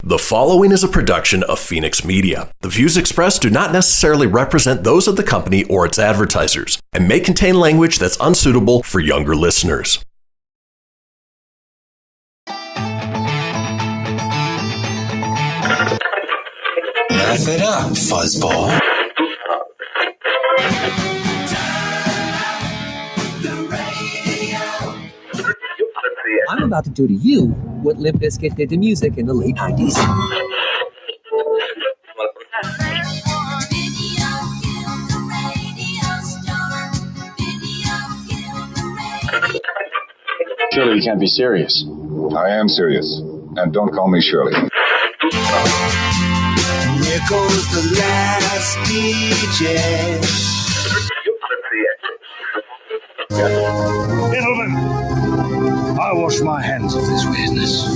The following is a production of Phoenix Media. The views expressed do not necessarily represent those of the company or its advertisers and may contain language that's unsuitable for younger listeners. Laugh it up, fuzzball. I'm about to do to you what Limp Bizkit did to music in the late 90s. Surely you can't be serious. I am serious. And don't call me Shirley. Here goes the last DJ. Gentlemen, I wash my hands of this weirdness.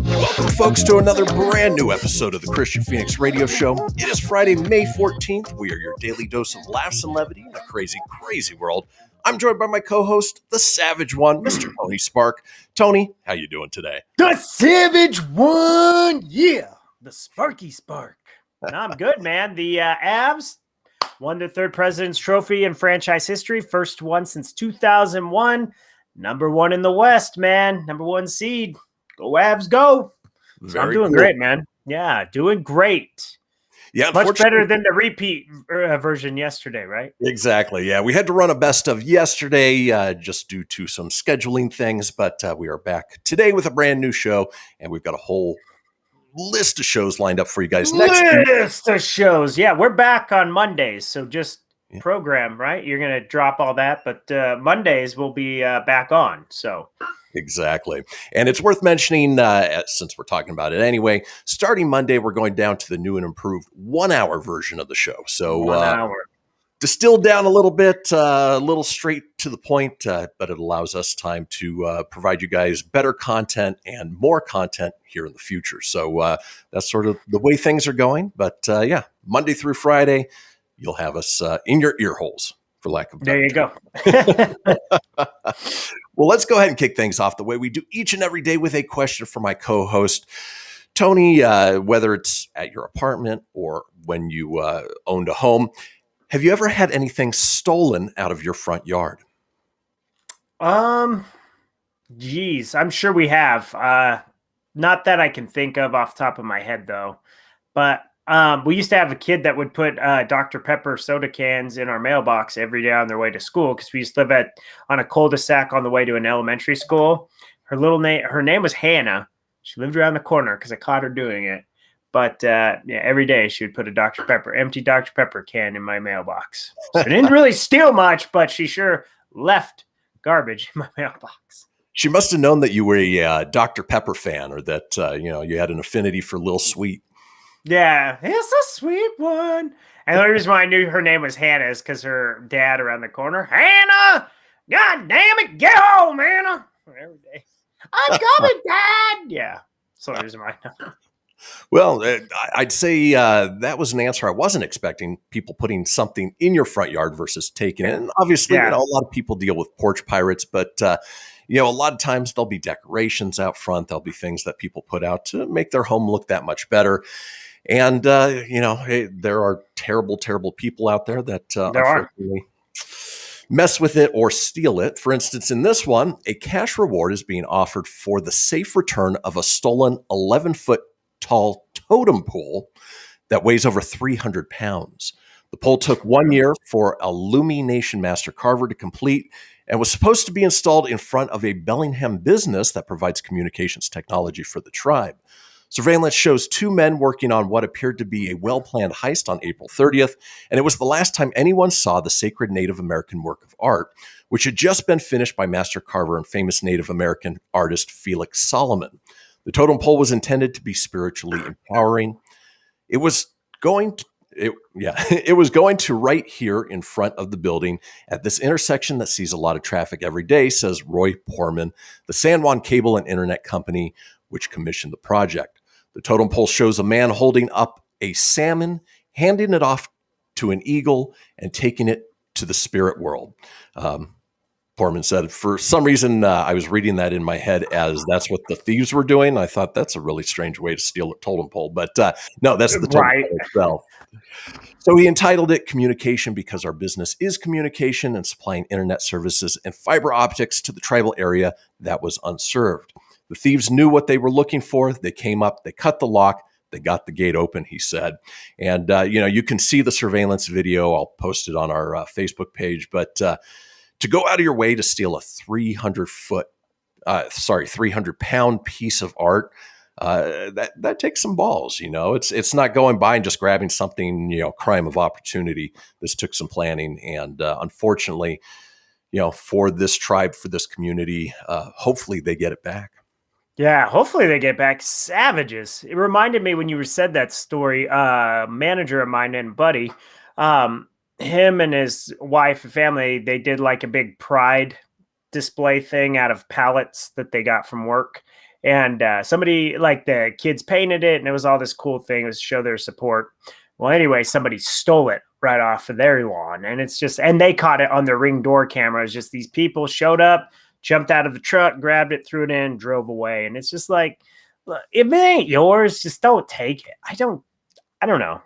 Welcome, folks, to another brand new episode of the Kristian Fenix Radio Show. It is Friday, May 14th. We are your daily dose of laughs and levity in a crazy, crazy world. I'm joined by my co-host, the Savage One, Mr. Tony Spark. Tony, how you doing today? The Savage One, yeah, the Sparky Spark. No, I'm good, man. The Avs won their third President's Trophy in franchise history, first one since 2001. Number one in the West, man. Number one seed. Go Avs, go. So I'm doing great, man. Yeah, doing great. Yeah, much better than the repeat version yesterday, right? Exactly. Yeah, we had to run a best of yesterday just due to some scheduling things, but we are back today with a brand new show, and we've got a whole list of shows lined up for you guys next week. List of shows. Yeah, we're back on Mondays, so just program, right? You're going to drop all that, but Mondays we'll be back on, so... Exactly. And it's worth mentioning, since we're talking about it anyway, starting Monday, we're going down to the new and improved 1 hour version of the show. So 1 hour. Distilled down a little bit, a little straight to the point, but it allows us time to provide you guys better content and more content here in the future. So that's sort of the way things are going. But yeah, Monday through Friday, you'll have us in your ear holes, for lack of a better term. There you go. Well, let's go ahead and kick things off the way we do each and every day with a question for my co-host. Tony, whether it's at your apartment or when you owned a home, have you ever had anything stolen out of your front yard? Geez, I'm sure we have. Not that I can think of off the top of my head, though. But we used to have a kid that would put Dr. Pepper soda cans in our mailbox every day on their way to school because we used to live on a cul-de-sac on the way to an elementary school. Her name was Hannah. She lived around the corner because I caught her doing it. But every day she would put a empty Dr. Pepper can in my mailbox. So I didn't really steal much, but she sure left garbage in my mailbox. She must have known that you were a Dr. Pepper fan, or that you had an affinity for Lil Sweet. Yeah, it's a sweet one. And the only reason why I knew her name was Hannah is because her dad around the corner, Hannah, God damn it, get home, Hannah. Every day. I'm coming, Dad. Yeah, that's the only reason why I know. Well, I'd say that was an answer I wasn't expecting, people putting something in your front yard versus taking it. And obviously, a lot of people deal with porch pirates, but a lot of times there'll be decorations out front. There'll be things that people put out to make their home look that much better. And, there are terrible, terrible people out there that unfortunately mess with it or steal it. For instance, in this one, a cash reward is being offered for the safe return of a stolen 11-foot tall totem pole that weighs over 300 pounds. The pole took 1 year for a Lumi Nation master carver to complete and was supposed to be installed in front of a Bellingham business that provides communications technology for the tribe. Surveillance shows two men working on what appeared to be a well-planned heist on April 30th, and it was the last time anyone saw the sacred Native American work of art, which had just been finished by master carver and famous Native American artist Felix Solomon. The totem pole was intended to be spiritually empowering. It was going to right here in front of the building at this intersection that sees a lot of traffic every day, says Roy Porman, the San Juan Cable and Internet Company, which commissioned the project. The totem pole shows a man holding up a salmon, handing it off to an eagle, and taking it to the spirit world. Foreman said, for some reason, I was reading that in my head as that's what the thieves were doing. I thought that's a really strange way to steal a totem pole, but no, that's the totem pole itself. So he entitled it Communication Because Our Business is Communication and Supplying Internet Services and Fiber Optics to the tribal area that was unserved. The thieves knew what they were looking for. They came up, they cut the lock, they got the gate open, he said. And, you can see the surveillance video. I'll post it on our Facebook page. But to go out of your way to steal a 300-pound piece of art, that takes some balls. It's not going by and just grabbing something, crime of opportunity. This took some planning. And unfortunately, for this tribe, for this community, hopefully they get it back. Yeah, hopefully they get back. Savages. It reminded me when you said that story, manager of mine named Buddy, him and his wife and family, they did like a big pride display thing out of pallets that they got from work. And somebody, like the kids painted it, and it was all this cool thing. It was to show their support. Well, anyway, somebody stole it right off of their lawn. And and they caught it on their Ring door camera. It's just these people showed up, jumped out of the truck, grabbed it, threw it in, drove away. And it's just like, look, if it ain't yours, just don't take it. I don't know.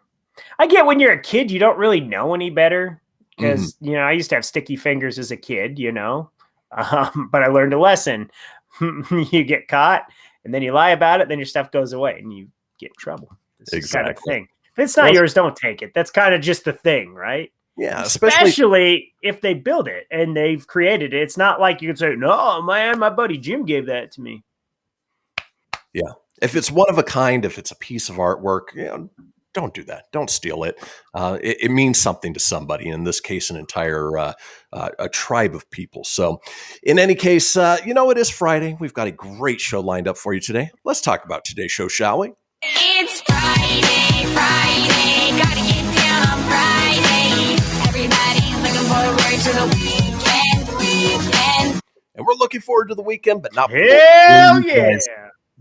I get when you're a kid, you don't really know any better because, I used to have sticky fingers as a kid, but I learned a lesson. You get caught and then you lie about it, then your stuff goes away and you get in trouble. This is kind of thing. If it's not yours, don't take it. That's kind of just the thing, right? Yeah, especially if they build it and they've created it. It's not like you can say, no, man, my buddy Jim gave that to me. Yeah. If it's one of a kind, if it's a piece of artwork, don't do that. Don't steal it. It means something to somebody. In this case, an entire a tribe of people. So in any case, it is Friday. We've got a great show lined up for you today. Let's talk about today's show, shall we? It's Friday, gotta get down on Friday. Everybody's looking forward to the weekend. And we're looking forward to the weekend, but not hell yeah.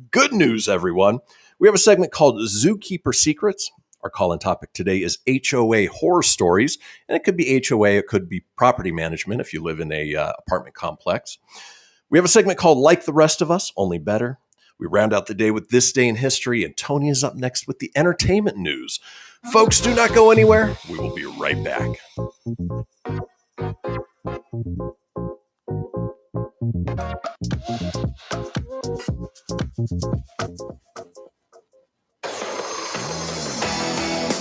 Good news, everyone. We have a segment called Zookeeper Secrets. Our call-in topic today is HOA horror stories, and it could be HOA, it could be property management if you live in a apartment complex. We have a segment called Like the Rest of Us, Only Better. We round out the day with This Day in History, and Tony is up next with the entertainment news. Folks, do not go anywhere. We will be right back.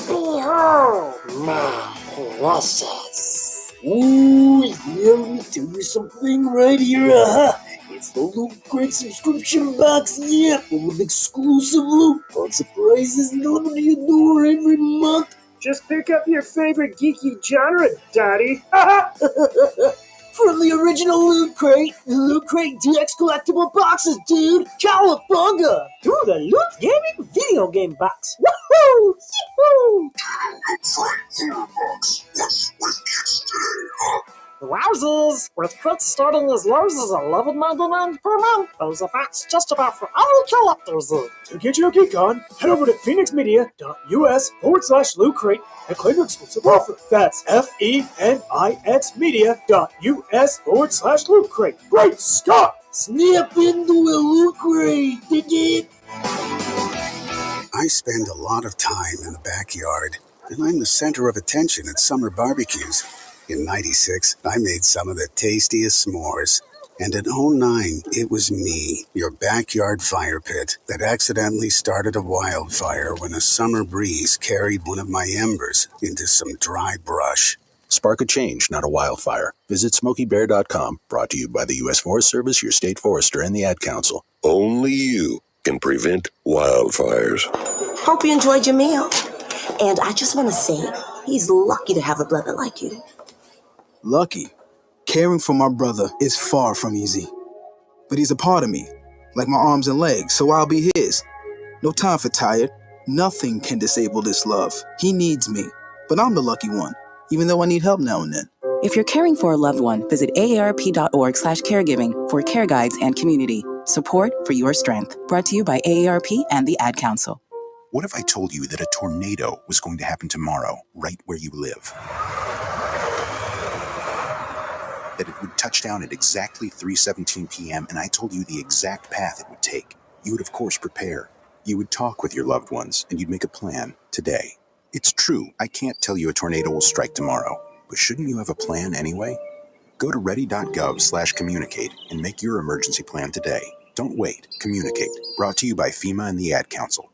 Behold, my precious. Ooh, let me tell you something right here. It's the Loot Crate subscription box, full of exclusive loot, fun surprises delivered to your door every month. Just pick up your favorite geeky genre, Daddy. From the original Loot Crate, the Loot Crate DX collectible boxes, dude. Cowabunga! To the Loot Gaming video game box. Woohoo! Yee-hoo! Wowzers! With crits starting as low as $11.99 per month, there's a box just about for all collectors. To get your geek on, head over to phoenixmedia.us/Loot Crate and claim your exclusive offer. That's FENIX media.us/Loot Crate. Great Scott! Snap into a Loot Crate, dig it? I spend a lot of time in the backyard, and I'm the center of attention at summer barbecues. In '96, I made some of the tastiest s'mores. And in '09, it was me, your backyard fire pit, that accidentally started a wildfire when a summer breeze carried one of my embers into some dry brush. Spark a change, not a wildfire. Visit SmokeyBear.com, brought to you by the U.S. Forest Service, your state forester, and the Ad Council. Only you can prevent wildfires. Hope you enjoyed your meal. And I just want to say, he's lucky to have a brother like you. Lucky? Caring for my brother is far from easy. But he's a part of me, like my arms and legs, so I'll be his. No time for tired. Nothing can disable this love. He needs me, but I'm the lucky one, even though I need help now and then. If you're caring for a loved one, visit aarp.org/caregiving for care guides and community. Support for your strength. Brought to you by AARP and the Ad Council. What if I told you that a tornado was going to happen tomorrow, right where you live? That it would touch down at exactly 3:17 p.m., and I told you the exact path it would take. You would, of course, prepare. You would talk with your loved ones, and you'd make a plan today. It's true, I can't tell you a tornado will strike tomorrow, but shouldn't you have a plan anyway? Go to ready.gov/communicate and make your emergency plan today. Don't wait. Communicate. Brought to you by FEMA and the Ad Council.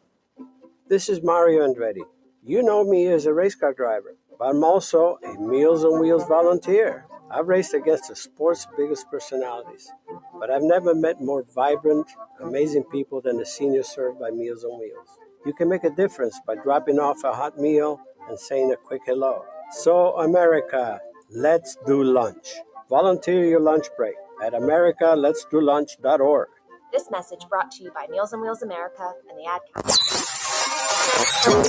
This is Mario Andretti. You know me as a race car driver, but I'm also a Meals on Wheels volunteer. I've raced against the sport's biggest personalities, but I've never met more vibrant, amazing people than the seniors served by Meals on Wheels. You can make a difference by dropping off a hot meal and saying a quick hello. So, America, let's do lunch. Volunteer your lunch break at americaletsdolunch.org. This message brought to you by Meals on Wheels America and the Ad Council.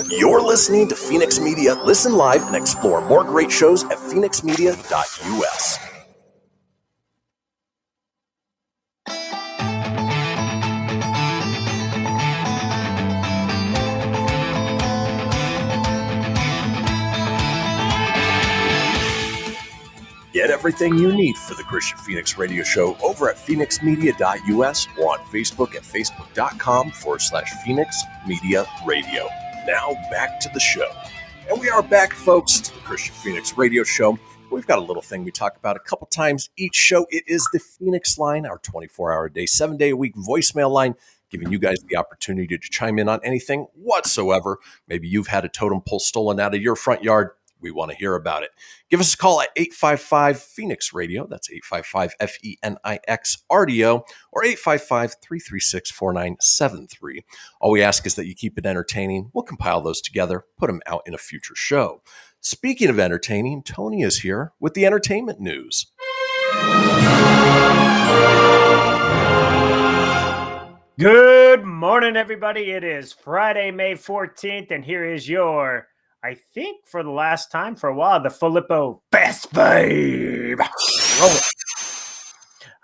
You're listening to Fenix Media. Listen live and explore more great shows at phoenixmedia.us. Get everything you need for the Kristian Fenix radio show over at phoenixmedia.us or on Facebook at facebook.com/Fenix Media Radio. Now back to the show. And we are back, folks, to the Kristian Fenix radio show. We've got a little thing we talk about a couple times each show. It is the Fenix Line, our 24-hour-a-day, 7-day-a-week voicemail line, giving you guys the opportunity to chime in on anything whatsoever. Maybe you've had a totem pole stolen out of your front yard. We want to hear about it. Give us a call at 855-FENIX-RADIO. That's 855-FENIX-RDO or 855-336-4973. All we ask is that you keep it entertaining. We'll compile those together, put them out in a future show. Speaking of entertaining, Tony is here with the entertainment news. Good morning, everybody. It is Friday, May 14th, and here is your, I think for the last time for a while, the Filippo Best Babe.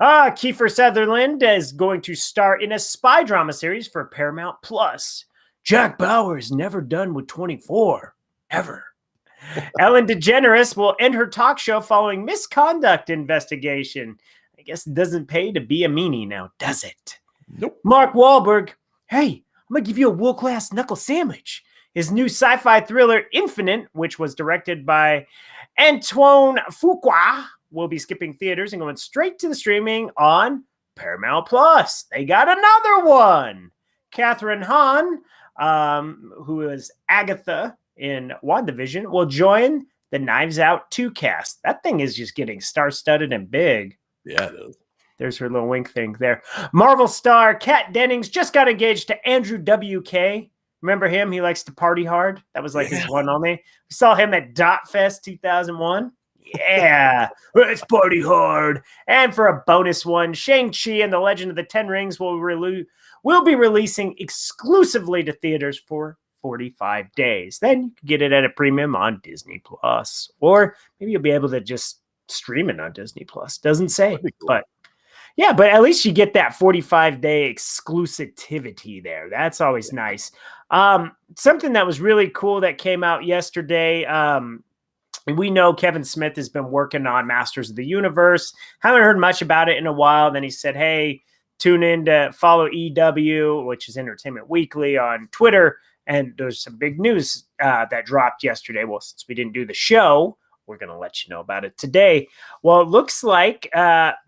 Kiefer Sutherland is going to star in a spy drama series for Paramount Plus. Jack Bauer is never done with 24, ever. Ellen DeGeneres will end her talk show following misconduct investigation. I guess it doesn't pay to be a meanie now, does it? Nope. Mark Wahlberg, hey, I'm going to give you a world-class knuckle sandwich. His new sci-fi thriller, Infinite, which was directed by Antoine Fuqua, will be skipping theaters and going straight to the streaming on Paramount Plus. They got another one. Catherine Hahn, who is Agatha in WandaVision, will join the Knives Out 2 cast. That thing is just getting star-studded and big. Yeah, it is. There's her little wink thing there. Marvel star Kat Dennings just got engaged to Andrew W.K. Remember him? He likes to party hard. That was like his one only. We saw him at Dot Fest 2001. Yeah, let's party hard. And for a bonus one, Shang-Chi and the Legend of the Ten Rings will be releasing exclusively to theaters for 45 days. Then you can get it at a premium on Disney Plus, or maybe you'll be able to just stream it on Disney Plus. Doesn't say, cool. But yeah, but at least you get that 45-day exclusivity there. That's always nice. Something that was really cool that came out yesterday. We know Kevin Smith has been working on Masters of the Universe. Haven't heard much about it in a while. Then he said, hey, tune in to follow EW, which is Entertainment Weekly, on Twitter. And there's some big news that dropped yesterday. Well, since we didn't do the show, we're going to let you know about it today. Well, it looks like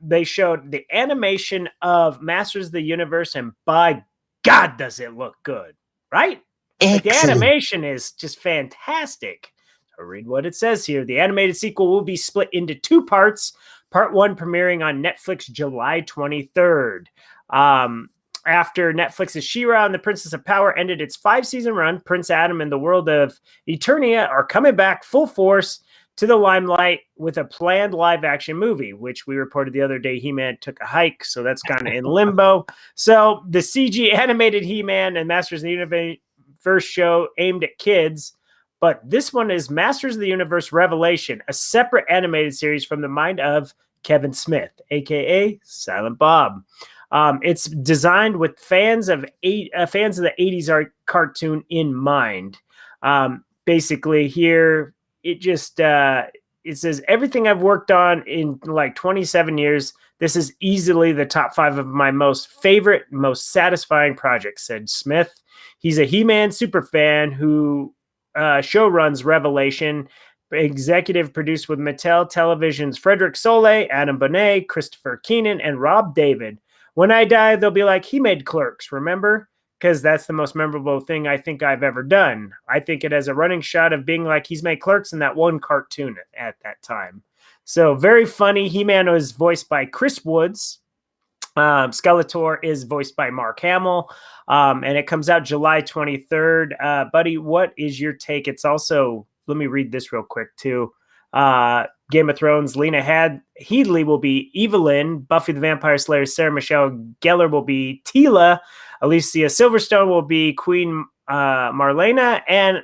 they showed the animation of Masters of the Universe, and by God, does it look good, right? Like, the animation is just fantastic. I'll read what it says here. The animated sequel will be split into 2 parts. Part 1 premiering on Netflix July 23rd. After Netflix's She-Ra and the Princess of Power ended its 5-season run, Prince Adam and the world of Eternia are coming back full force to the limelight with a planned live-action movie, which we reported the other day He-Man took a hike, so that's kind of in limbo. So the CG animated He-Man and Masters of the Universe show aimed at kids, but this one is Masters of the Universe Revelation, a separate animated series from the mind of Kevin Smith, a.k.a. Silent Bob. It's designed with fans of the 80s art cartoon in mind. Basically, here it just it says everything I've worked on in like 27 years. This is easily the top 5 of my most favorite, most satisfying projects, said Smith. He's a He-Man super fan who show runs Revelation, executive produced with Mattel Television's Frederick Soleil, Adam Bonet, Christopher Keenan, and Rob David. When I die, they'll be like, he made Clerks, remember? Because that's the most memorable thing I think I've ever done. I think it has a running shot of being like he's made Clerks in that one cartoon at that time. So very funny. He-Man was voiced by Chris Woods. Skeletor is voiced by Mark Hamill. And it comes out July 23rd. Buddy, what is your take? It's also, let me read this real quick too. Game of Thrones, Lena Headley will be Evelyn. Buffy the Vampire Slayer, Sarah Michelle Gellar will be Tila. Alicia Silverstone will be Queen Marlena. And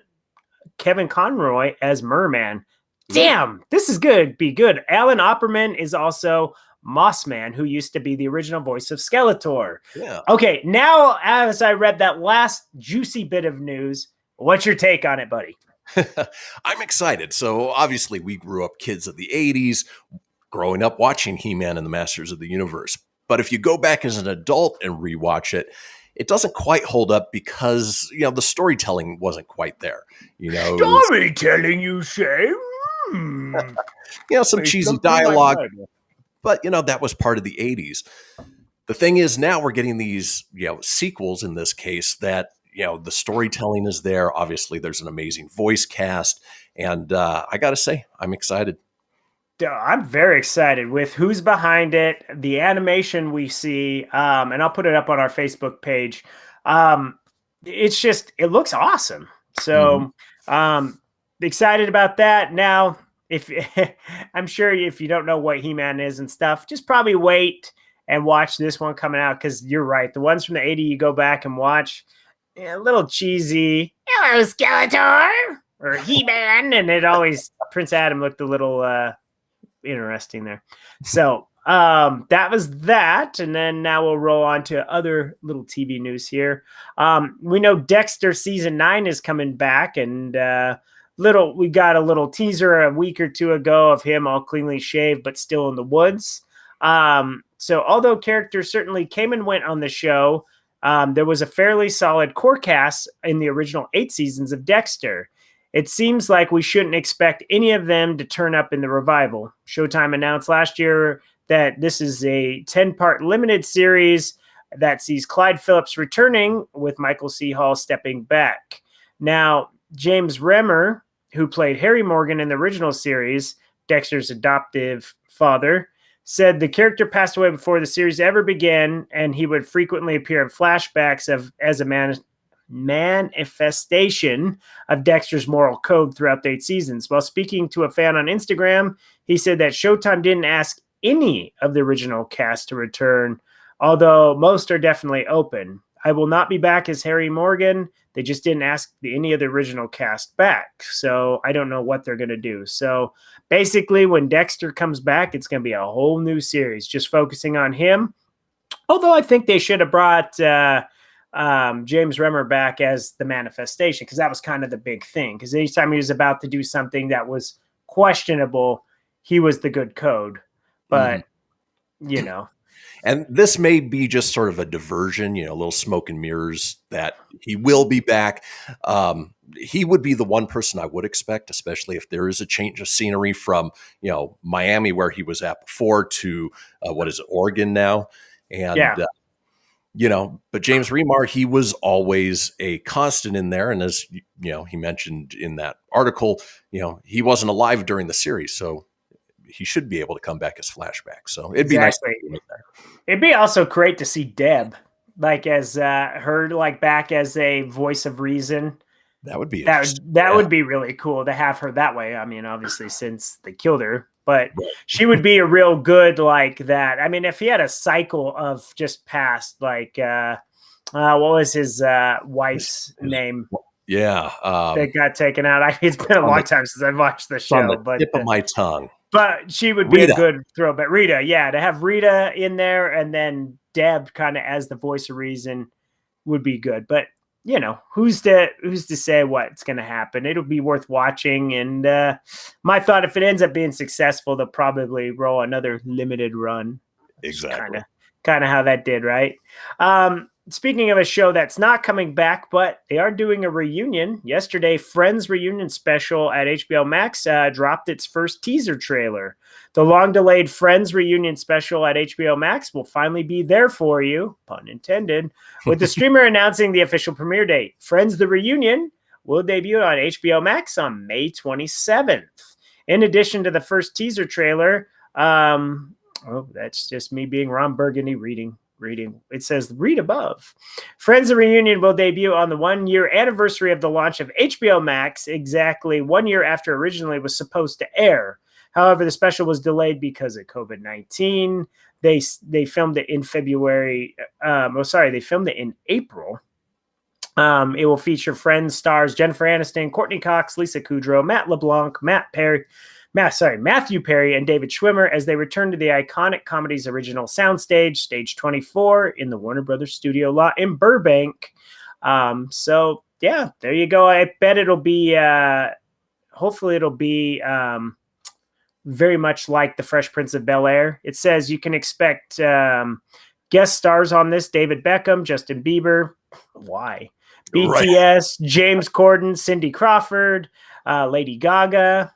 Kevin Conroy as Merman. Damn, this is good. Be good. Alan Opperman is also Mossman, who used to be the original voice of Skeletor. Yeah. Okay, now as I read that last juicy bit of news, what's your take on it, buddy? I'm excited. So obviously we grew up kids of the 80s, growing up watching He-Man and the Masters of the Universe. But if you go back as an adult and rewatch it, it doesn't quite hold up because, the storytelling wasn't quite there. Storytelling, you say? Some cheesy dialogue. But, that was part of the 80s. The thing is, now we're getting these, sequels in this case that, the storytelling is there. Obviously, there's an amazing voice cast. And I got to say, I'm excited. I'm very excited with who's behind it, the animation we see, and I'll put it up on our Facebook page. It looks awesome. So excited about that. Now, if I'm sure if you don't know what He-Man is and stuff, just probably wait and watch this one coming out, because you're right. The ones from the 80s you go back and watch, a little cheesy. Hello, Skeletor, or He-Man, and it always Prince Adam looked a little interesting there. So that was that, and then now we'll roll on to other little TV news here. We know Dexter season 9 is coming back, and we got a little teaser a week or two ago of him all cleanly shaved but still in the woods. So although characters certainly came and went on the show, there was a fairly solid core cast in the original 8 seasons of Dexter. It seems like we shouldn't expect any of them to turn up in the revival. Showtime announced last year that this is a 10-part limited series that sees Clyde Phillips returning with Michael C. Hall stepping back. Now, James Remmer, who played Harry Morgan in the original series, Dexter's adoptive father, said the character passed away before the series ever began, and he would frequently appear in flashbacks as a manifestation of Dexter's moral code throughout the 8 seasons. While speaking to a fan on Instagram, he said that Showtime didn't ask any of the original cast to return, although most are definitely open. I will not be back as Harry Morgan. They just didn't ask any of the original cast back, so I don't know what they're going to do. So basically, when Dexter comes back, it's going to be a whole new series, just focusing on him. Although I think they should have brought James Remmer back as the manifestation, because that was kind of the big thing. Because anytime he was about to do something that was questionable, he was the good code. But, And this may be just sort of a diversion, a little smoke and mirrors that he will be back. He would be the one person I would expect, especially if there is a change of scenery from, Miami, where he was at before, to Oregon now. And, but James Remar, he was always a constant in there. And as, he mentioned in that article, he wasn't alive during the series. So he should be able to come back as flashback. So it'd be nice to see him there. It'd be also great to see Deb, as her back as a voice of reason. That would be that would be really cool to have her that way. I mean, obviously since they killed her, but she would be a real good like that. I mean, if he had a cycle of just past what was his wife's name? Yeah, that got taken out. It's been a long time since I've watched the show. On the tip of my tongue. But she would be a good throwback. Rita, to have Rita in there, and then Deb kind of as the voice of reason would be good. But, you know, who's to say what's going to happen? It'll be worth watching. And my thought, if it ends up being successful, they'll probably roll another limited run. Exactly. Kind of how that did, right? Speaking of a show that's not coming back, but they are doing a reunion. Yesterday, Friends reunion special at HBO Max dropped its first teaser trailer. The long-delayed Friends reunion special at HBO Max will finally be there for you, pun intended, with the streamer announcing the official premiere date. Friends the Reunion will debut on HBO Max on May 27th. In addition to the first teaser trailer, that's just me being Ron Burgundy reading. It says, read above. Friends the Reunion will debut on the 1-year anniversary of the launch of HBO Max, exactly 1 year after originally was supposed to air. However, the special was delayed because of COVID-19. They filmed it in February. They filmed it in April. It will feature Friends stars Jennifer Aniston, Courtney Cox, Lisa Kudrow, Matt LeBlanc, Matthew Perry, and David Schwimmer as they return to the iconic comedy's original soundstage, Stage 24, in the Warner Brothers studio lot in Burbank. So, yeah, there you go. I bet it'll be, hopefully it'll be very much like The Fresh Prince of Bel-Air. It says you can expect guest stars on this: David Beckham, Justin Bieber. Why? BTS, right. James Corden, Cindy Crawford, Lady Gaga,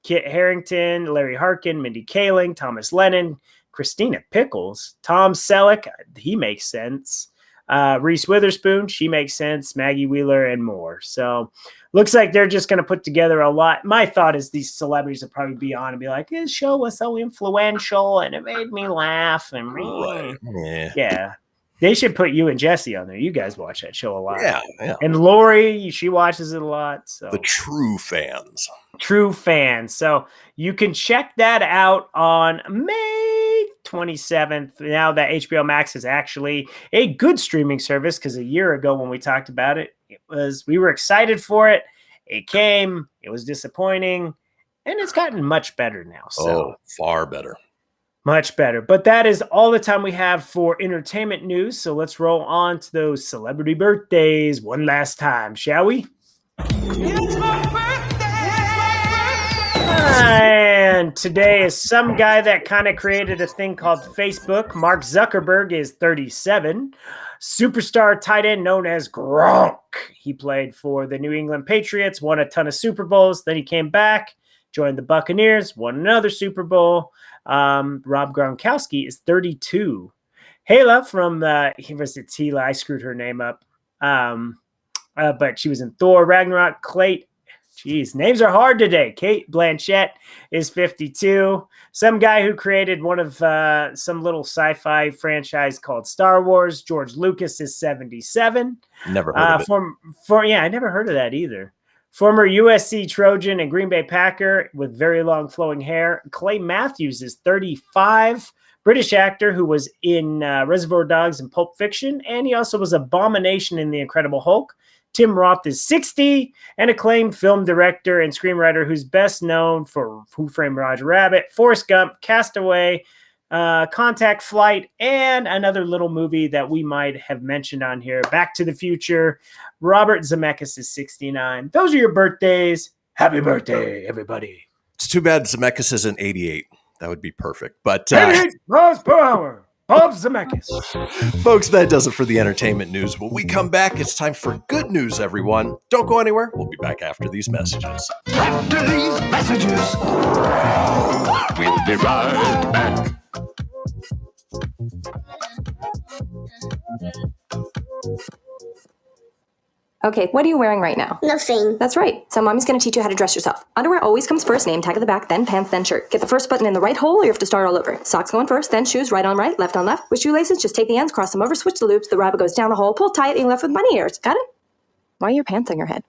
Kit Harington, Larry Harkin, Mindy Kaling, Thomas Lennon, Christina Pickles, Tom Selleck, he makes sense, Reese Witherspoon, she makes sense, Maggie Wheeler, and more. So looks like they're just going to put together a lot. My thought is these celebrities will probably be on and be like, this show was so influential and it made me laugh. And right. Yeah. They should put you and Jesse on there. You guys watch that show a lot. Yeah. And Lori, she watches it a lot. So the true fans. So you can check that out on May 27th. Now that HBO Max is actually a good streaming service, because a year ago when we talked about it, we were excited for it. It came, it was disappointing, and it's gotten much better now. So far better. Much better. But that is all the time we have for entertainment news. So let's roll on to those celebrity birthdays one last time, shall we? It's my birthday! And today is some guy that kind of created a thing called Facebook. Mark Zuckerberg is 37. Superstar tight end known as Gronk. He played for the New England Patriots, won a ton of Super Bowls. Then he came back, joined the Buccaneers, won another Super Bowl. Rob Gronkowski is 32. Hela from Hela, I screwed her name up. But she was in Thor, Ragnarok, names are hard today. Kate Blanchett is 52. Some guy who created one of some little sci-fi franchise called Star Wars, George Lucas, is 77. Never heard of it. I never heard of that either. Former USC Trojan and Green Bay Packer with very long flowing hair, Clay Matthews is 35. British actor who was in Reservoir Dogs and Pulp Fiction, and he also was Abomination in The Incredible Hulk. Tim Roth is 60, and acclaimed film director and screenwriter who's best known for Who Framed Roger Rabbit, Forrest Gump, Castaway, Contact Flight, and another little movie that we might have mentioned on here, Back to the Future. Robert Zemeckis is 69. Those are your birthdays. Happy birthday, everybody. It's too bad Zemeckis isn't 88. That would be perfect. But 88 miles per hour. Bob Zemeckis. Folks, that does it for the entertainment news. When we come back, it's time for good news, everyone. Don't go anywhere. We'll be back after these messages. After these messages, we'll be right back. Okay, what are you wearing right now? Nothing. That's right. So mommy's going to teach you how to dress yourself. Underwear always comes first, name tag at the back, then pants, then shirt. Get the first button in the right hole or you have to start all over. Socks going first, then shoes, right on right, left on left. With shoelaces, just take the ends, cross them over, switch the loops, the rabbit goes down the hole, pull tight, and you're left with bunny ears. Got it? Why are your pants on your head?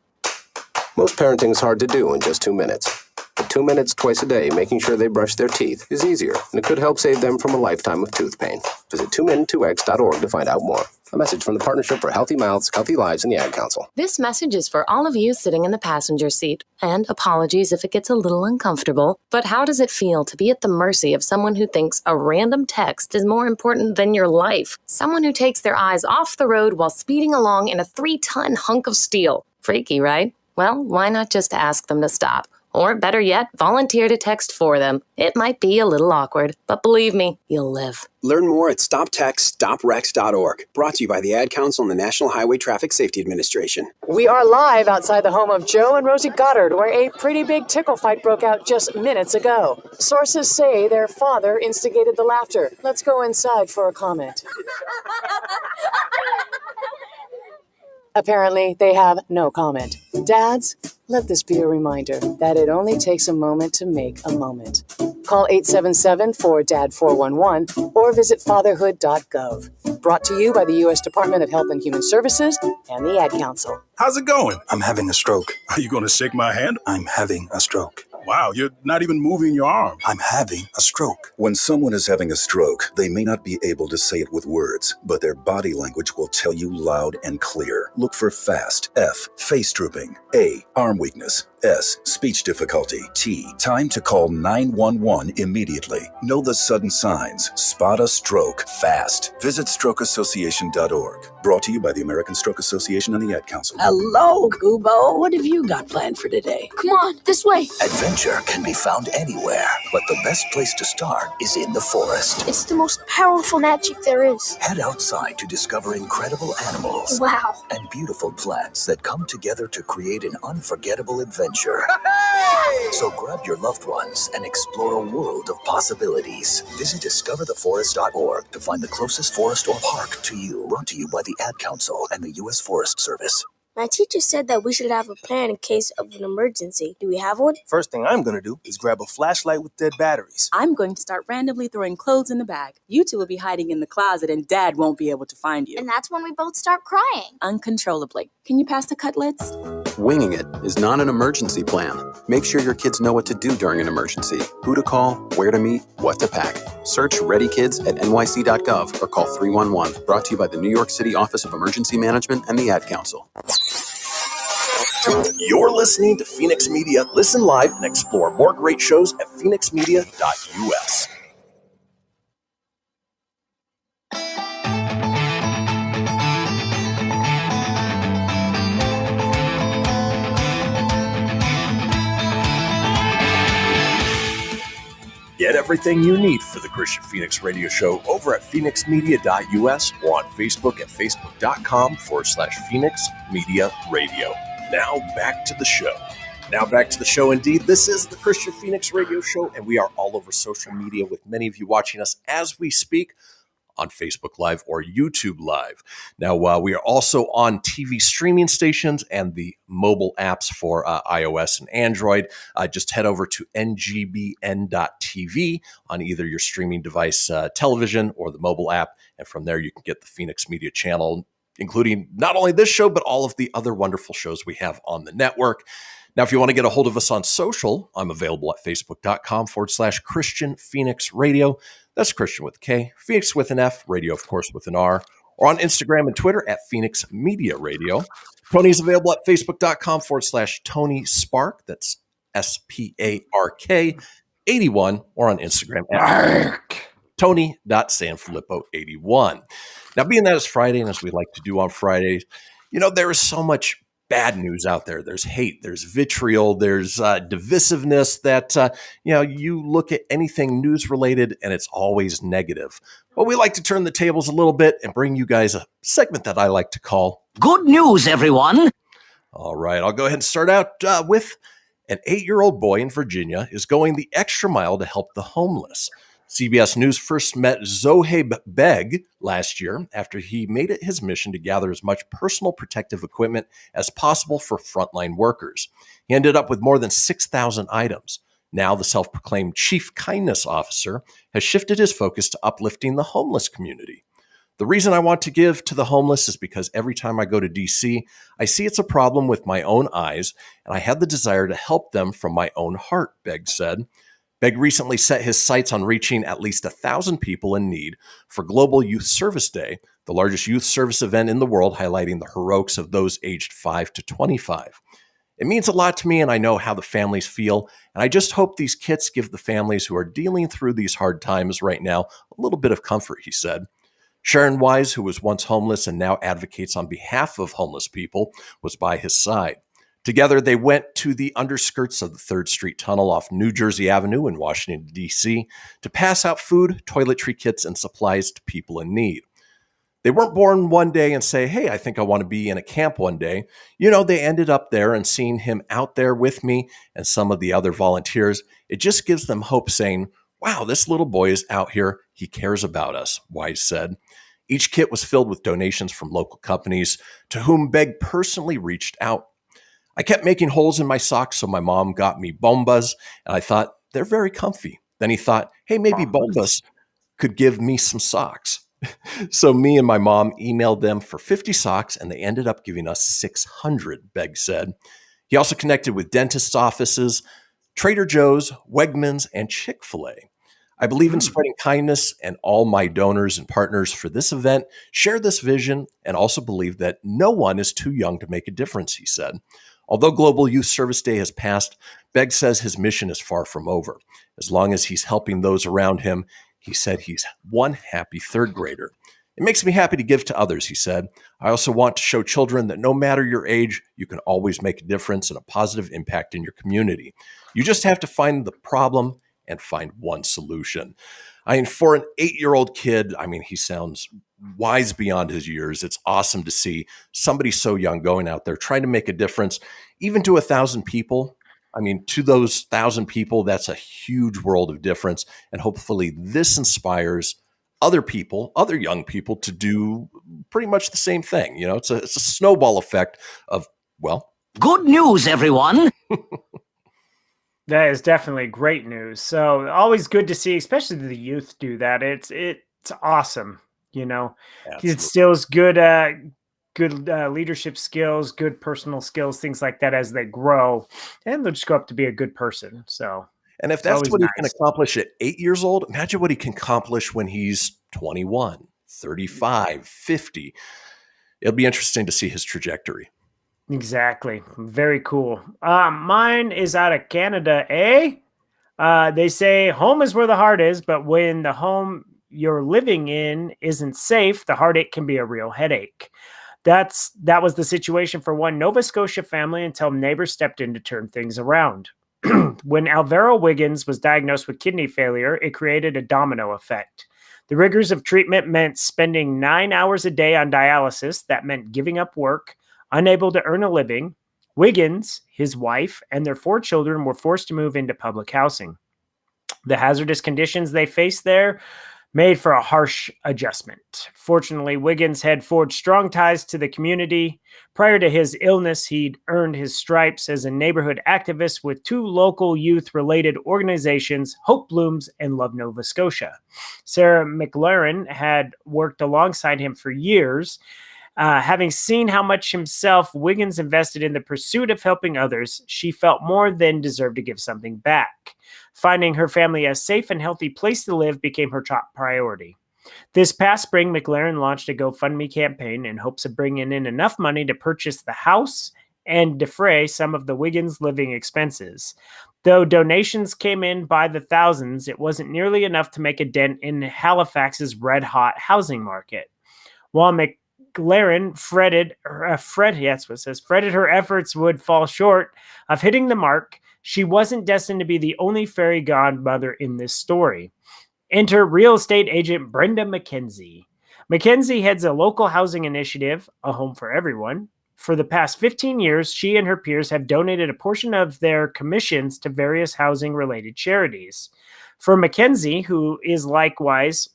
Most parenting is hard to do in just 2 minutes. 2 minutes twice a day making sure they brush their teeth is easier, and it could help save them from a lifetime of tooth pain. Visit 2min2x.org to find out more. A message from the Partnership for Healthy Mouths, Healthy Lives, and the Ad Council. This message is for all of you sitting in the passenger seat. And apologies if it gets a little uncomfortable, but how does it feel to be at the mercy of someone who thinks a random text is more important than your life? Someone who takes their eyes off the road while speeding along in a 3-ton hunk of steel. Freaky, right? Well, why not just ask them to stop? Or better yet, volunteer to text for them. It might be a little awkward, but believe me, you'll live. Learn more at stoptextstoprex.org. Brought to you by the Ad Council and the National Highway Traffic Safety Administration. We are live outside the home of Joe and Rosie Goddard, where a pretty big tickle fight broke out just minutes ago. Sources say their father instigated the laughter. Let's go inside for a comment. Apparently, they have no comment. Dads, let this be a reminder that it only takes a moment to make a moment. Call 877-4DAD-411 or visit fatherhood.gov. Brought to you by the U.S. Department of Health and Human Services and the Ad Council. How's it going? I'm having a stroke. Are you going to shake my hand? I'm having a stroke. Wow, you're not even moving your arm. I'm having a stroke. When someone is having a stroke, they may not be able to say it with words, but their body language will tell you loud and clear. Look for FAST. F, face drooping. A, arm weakness. S, speech difficulty. T, time to call 911 immediately. Know the sudden signs. Spot a stroke fast. Visit strokeassociation.org. Brought to you by the American Stroke Association and the Ad Council. Hello, Kubo. What have you got planned for today? Come on, this way. Adventure can be found anywhere, but the best place to start is in the forest. It's the most powerful magic there is. Head outside to discover incredible animals. Wow. And beautiful plants that come together to create an unforgettable adventure. So grab your loved ones and explore a world of possibilities. Visit discovertheforest.org to find the closest forest or park to you. Brought to you by the Ad Council and the U.S. Forest Service. My teacher said that we should have a plan in case of an emergency. Do we have one? First thing I'm going to do is grab a flashlight with dead batteries. I'm going to start randomly throwing clothes in the bag. You two will be hiding in the closet and Dad won't be able to find you. And that's when we both start crying. Uncontrollably. Can you pass the cutlets? Winging it is not an emergency plan. Make sure your kids know what to do during an emergency, who to call, where to meet, what to pack. Search Ready Kids at nyc.gov or call 311. Brought to you by the New York City Office of Emergency Management and the Ad Council. You're listening to Fenix Media. Listen live and explore more great shows at phoenixmedia.us. Get everything you need for the Kristian Fenix radio show over at phoenixmedia.us or on Facebook at facebook.com/Fenix Media Radio. Now back to the show. Indeed. This is the Kristian Fenix radio show, and we are all over social media with many of you watching us as we speak on Facebook Live or YouTube Live. Now, we are also on TV streaming stations and the mobile apps for iOS and Android. Just head over to ngbn.tv on either your streaming device, television, or the mobile app, and from there you can get the Fenix Media channel, including not only this show, but all of the other wonderful shows we have on the network. Now, if you want to get a hold of us on social, I'm available at facebook.com/Kristian Fenix Radio. That's Kristian with a K, Fenix with an F, radio, of course, with an R, or on Instagram and Twitter at Fenix Media Radio. Tony's available at facebook.com/Tony Spark. That's SPARK81, or on Instagram at Tony.Sanfilippo81. Now, being that it's Friday, and as we like to do on Fridays, there is so much bad news out there. There's hate, there's vitriol, there's divisiveness that, you look at anything news related and it's always negative. But we like to turn the tables a little bit and bring you guys a segment that I like to call Good News, everyone. All right, I'll go ahead and start out with an 8-year-old boy in Virginia is going the extra mile to help the homeless. CBS News first met Zohaib Beg last year after he made it his mission to gather as much personal protective equipment as possible for frontline workers. He ended up with more than 6,000 items. Now the self-proclaimed chief kindness officer has shifted his focus to uplifting the homeless community. The reason I want to give to the homeless is because every time I go to DC, I see it's a problem with my own eyes, and I had the desire to help them from my own heart, Begg said. Begg recently set his sights on reaching at least 1,000 people in need for Global Youth Service Day, the largest youth service event in the world, highlighting the heroics of those aged 5 to 25. It means a lot to me, and I know how the families feel, and I just hope these kits give the families who are dealing through these hard times right now a little bit of comfort, he said. Sharon Wise, who was once homeless and now advocates on behalf of homeless people, was by his side. Together, they went to the underskirts of the 3rd Street Tunnel off New Jersey Avenue in Washington, D.C. to pass out food, toiletry kits, and supplies to people in need. They weren't born one day and say, hey, I think I want to be in a camp one day. They ended up there, and seeing him out there with me and some of the other volunteers, it just gives them hope, saying, wow, this little boy is out here. He cares about us, Wise said. Each kit was filled with donations from local companies to whom Begg personally reached out. I kept making holes in my socks, so my mom got me bombas, and I thought, they're very comfy. Then he thought, hey, maybe bombas could give me some socks. So me and my mom emailed them for 50 socks, and they ended up giving us 600, Begg said. He also connected with dentists' offices, Trader Joe's, Wegmans, and Chick-fil-A. I believe in spreading kindness, and all my donors and partners for this event share this vision and also believe that no one is too young to make a difference, he said. Although Global Youth Service Day has passed, Begg says his mission is far from over. As long as he's helping those around him, he said he's one happy 3rd grader. It makes me happy to give to others, he said. I also want to show children that no matter your age, you can always make a difference and a positive impact in your community. You just have to find the problem and find one solution. For an 8-year-old kid, he sounds wise beyond his years. It's awesome to see somebody so young going out there trying to make a difference, even to 1,000 people. To those 1,000 people, that's a huge world of difference. And hopefully this inspires other people, other young people, to do pretty much the same thing. It's a snowball effect of, good news, everyone. That is definitely great news. So always good to see, especially the youth do that. It's awesome. It instills good leadership skills, good personal skills, things like that as they grow, and they'll just grow up to be a good person. So, and if that's what he can accomplish at 8 years old, imagine what he can accomplish when he's 21, 35, 50. It'll be interesting to see his trajectory. Exactly. Very cool. Mine is out of Canada, eh? They say home is where the heart is, but when the home you're living in isn't safe, the heartache can be a real headache. That was the situation for one Nova Scotia family until neighbors stepped in to turn things around. When Alvaro Wiggins was diagnosed with kidney failure, it created a domino effect. The rigors of treatment meant spending 9 hours a day on dialysis. That meant giving up work, unable to earn a living. Wiggins, his wife, and their 4 children were forced to move into public housing. The hazardous conditions they faced there made for a harsh adjustment. Fortunately, Wiggins had forged strong ties to the community. Prior to his illness, he'd earned his stripes as a neighborhood activist with 2 local youth-related organizations, Hope Blooms and Love Nova Scotia. Sarah McLaren had worked alongside him for years. Having seen how much himself Wiggins invested in the pursuit of helping others, she felt more than deserved to give something back. Finding her family a safe and healthy place to live became her top priority. This past spring, McLaren launched a GoFundMe campaign in hopes of bringing in enough money to purchase the house and defray some of the Wiggins living expenses. Though donations came in by the thousands, it wasn't nearly enough to make a dent in Halifax's red-hot housing market. While McLaren fretted her efforts would fall short of hitting the mark, she wasn't destined to be the only fairy godmother in this story. Enter real estate agent Brenda McKenzie. McKenzie heads a local housing initiative, A Home for Everyone. For the past 15 years, she and her peers have donated a portion of their commissions to various housing-related charities. For McKenzie, who is likewise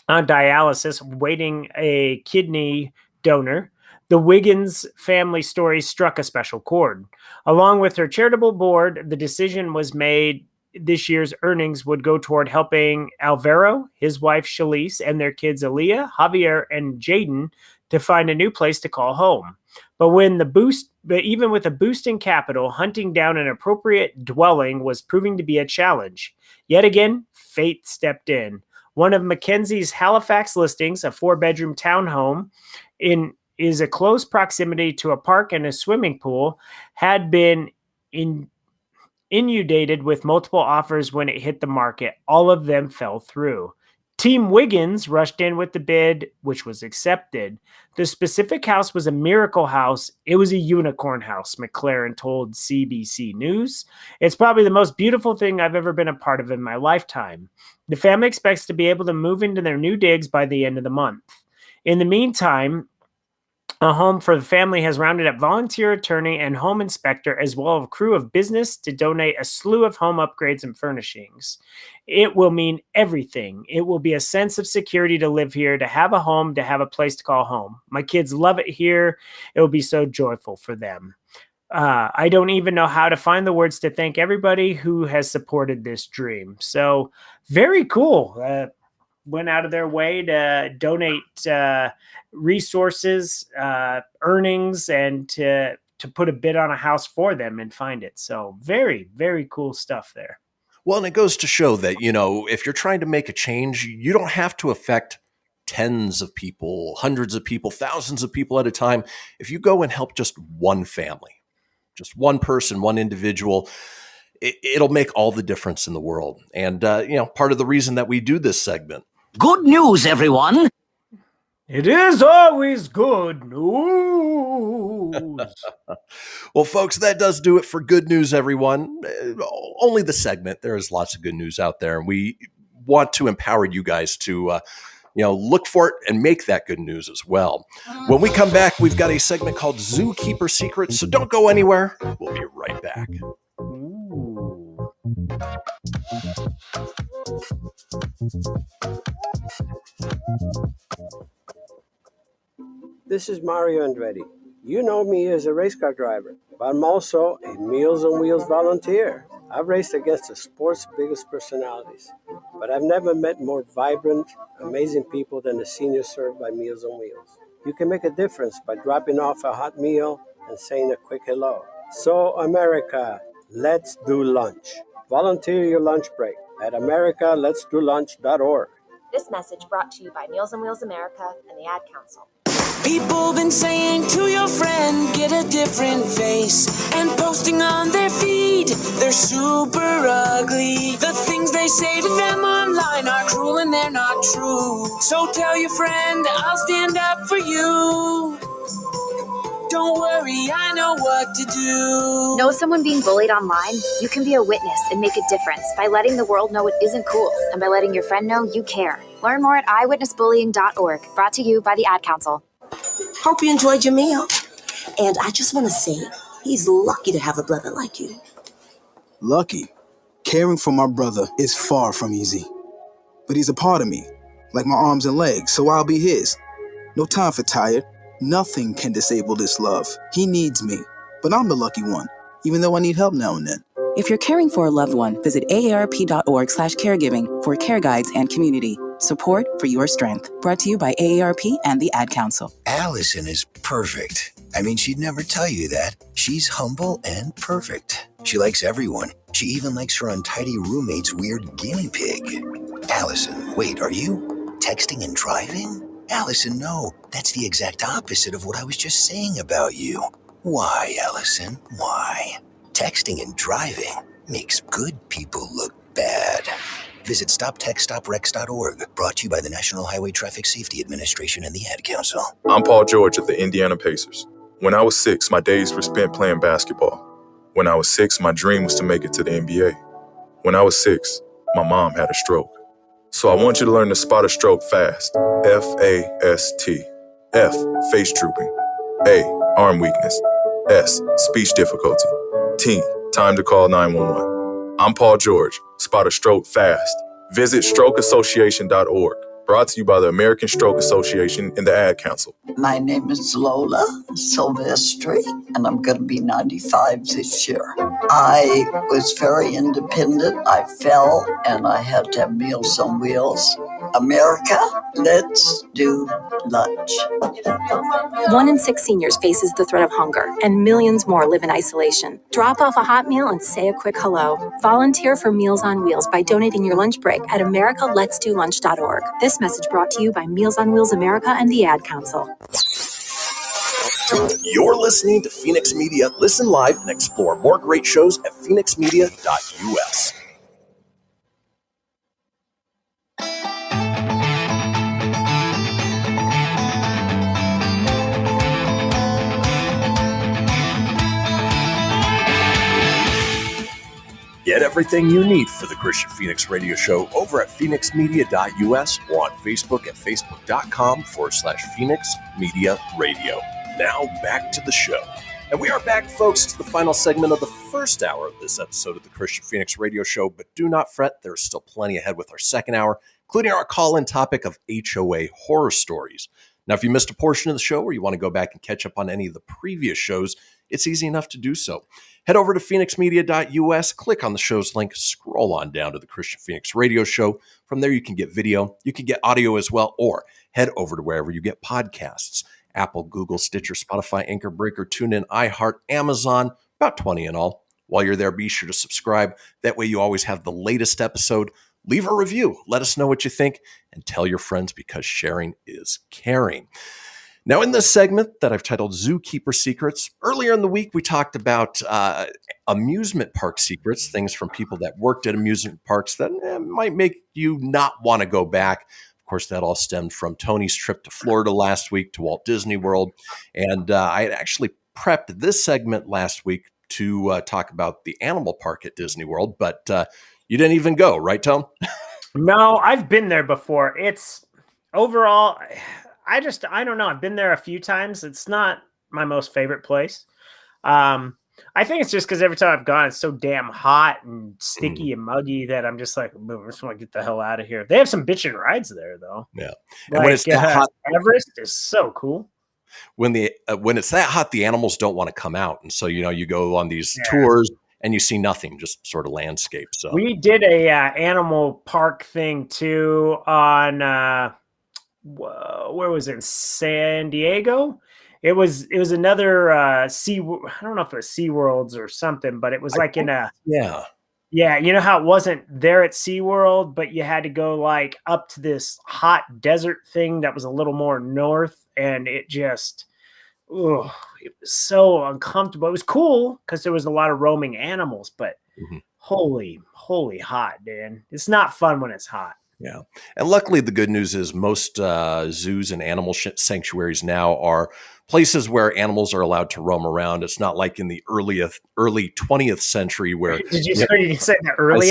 on dialysis, waiting a kidney donor, the Wiggins family story struck a special chord. Along with her charitable board, the decision was made this year's earnings would go toward helping Alvaro, his wife Shalise, and their kids Aaliyah, Javier, and Jaden to find a new place to call home. But even with a boost in capital, hunting down an appropriate dwelling was proving to be a challenge. Yet again, fate stepped in. One of Mackenzie's Halifax listings, a 4-bedroom townhome is a close proximity to a park and a swimming pool, had been inundated with multiple offers when it hit the market. All of them fell through. Team Wiggins rushed in with the bid, which was accepted. The specific house was a miracle house. It was a unicorn house, McLaren told CBC News. It's probably the most beautiful thing I've ever been a part of in my lifetime. The family expects to be able to move into their new digs by the end of the month. In the meantime, a home for the family has rounded up volunteer attorney and home inspector, as well as a crew of business to donate a slew of home upgrades and furnishings. It will mean everything. It will be a sense of security to live here, to have a home, to have a place to call home. My kids love it here. It will be so joyful for them. I don't even know how to find the words to thank everybody who has supported this dream. So very cool. Went out of their way to donate resources, earnings, and to put a bid on a house for them and find it. So very, very cool stuff there. Well, and it goes to show that, if you're trying to make a change, you don't have to affect tens of people, hundreds of people, thousands of people at a time. If you go and help just one family, just one person, one individual, it'll make all the difference in the world. And, part of the reason that we do this segment. Good news, everyone. It is always good news. Well, folks, that does do it for Good News, everyone. Only the segment. There is lots of good news out there, and we want to empower you guys to, look for it and make that good news as well. When we come back, we've got a segment called Zookeeper Secrets, so don't go anywhere. We'll be right back. Ooh. This is Mario Andretti. You know me as a race car driver, but I'm also a Meals on Wheels volunteer. I've raced against the sport's biggest personalities, but I've never met more vibrant, amazing people than the seniors served by Meals on Wheels. You can make a difference by dropping off a hot meal and saying a quick hello. So, America, let's do lunch. Volunteer your lunch break at americaletsdolunch.org. This message brought to you by Meals on Wheels America and the Ad Council. People been saying to your friend, get a different face, and posting on their feed, they're super ugly. The things they say to them online are cruel and they're not true. So tell your friend, I'll stand up for you. Don't worry, I know what to do. Know someone being bullied online? You can be a witness and make a difference by letting the world know it isn't cool and by letting your friend know you care. Learn more at eyewitnessbullying.org. Brought to you by the Ad Council. Hope you enjoyed your meal. And I just want to say, he's lucky to have a brother like you. Lucky? Caring for my brother is far from easy. But he's a part of me, like my arms and legs, so I'll be his. No time for tired. Nothing can disable this love. He needs me, but I'm the lucky one, even though I need help now and then. If you're caring for a loved one, visit aarp.org/caregiving for care guides and community. Support for your strength. Brought to you by AARP and the Ad Council. Allison is perfect. I mean, she'd never tell you that. She's humble and perfect. She likes everyone. She even likes her untidy roommate's weird guinea pig. Allison, wait, are you texting and driving? Allison, no. That's the exact opposite of what I was just saying about you. Why, Allison? Why? Texting and driving makes good people look bad. Visit StopTextStopWrecks.org. Brought to you by the National Highway Traffic Safety Administration and the Ad Council. I'm Paul George of the Indiana Pacers. When I was 6, my days were spent playing basketball. When I was 6, my dream was to make it to the NBA. When I was 6, my mom had a stroke. So I want you to learn to spot a stroke fast. F-A-S-T. F, face drooping. A, arm weakness. S, speech difficulty. T, time to call 911. I'm Paul George. Spot a stroke fast. Visit strokeassociation.org. Brought to you by the American Stroke Association and the Ad Council. My name is Lola Silvestri, and I'm going to be 95 this year. I was very independent. I fell, and I had to have Meals on Wheels. America, let's do lunch. 1 in 6 seniors faces the threat of hunger, and millions more live in isolation. Drop off a hot meal and say a quick hello. Volunteer for Meals on Wheels by donating your lunch break at americaletsdolunch.org. This message brought to you by Meals on Wheels America and the Ad Council. You're listening to Fenix Media. Listen live and explore more great shows at phoenixmedia.us. Get everything you need for the Kristian Fenix radio show over at phoenixmedia.us or on Facebook at facebook.com/Fenix Media Radio. Now back to the show. And we are back, folks, to the final segment of the first hour of this episode of the Kristian Fenix radio show. But do not fret, there's still plenty ahead with our second hour, including our call-in topic of HOA horror stories. Now, if you missed a portion of the show or you want to go back and catch up on any of the previous shows, it's easy enough to do so. Head over to phoenixmedia.us, click on the show's link, scroll on down to the Kristian Fenix radio show. From there, you can get video, you can get audio as well, or head over to wherever you get podcasts. Apple, Google, Stitcher, Spotify, Anchor, Breaker, TuneIn, iHeart, Amazon, about 20 in all. While you're there, be sure to subscribe. That way you always have the latest episode. Leave a review. Let us know what you think and tell your friends because sharing is caring. Now, in this segment that I've titled Zookeeper Secrets, earlier in the week, we talked about amusement park secrets, things from people that worked at amusement parks that might make you not want to go back. Of course, that all stemmed from Tony's trip to Florida last week to Walt Disney World. And I had actually prepped this segment last week to talk about the animal park at Disney World, but you didn't even go, right, Tom? No, I've been there before. It's overall, I don't know. I've been there a few times. It's not my most favorite place. I think it's just because every time I've gone, it's so damn hot and sticky and muggy that I'm just like, I just want to get the hell out of here. They have some bitchin' rides there, though. Yeah. And when it's that hot, Everest is so cool. When it's that hot, the animals don't want to come out. And so, you go on these tours and you see nothing, just sort of landscape. So we did a animal park thing too on, where was it? San Diego. It was another sea. I don't know if it was SeaWorld's or something, but it was like in a yeah. You know how it wasn't there at SeaWorld, but you had to go like up to this hot desert thing that was a little more north, and it just it was so uncomfortable. It was cool because there was a lot of roaming animals, but holy hot, man! It's not fun when it's hot. Yeah. And luckily, the good news is most zoos and animal sanctuaries now are places where animals are allowed to roam around. It's not like in the early 20th century where... Did you say the earliest? I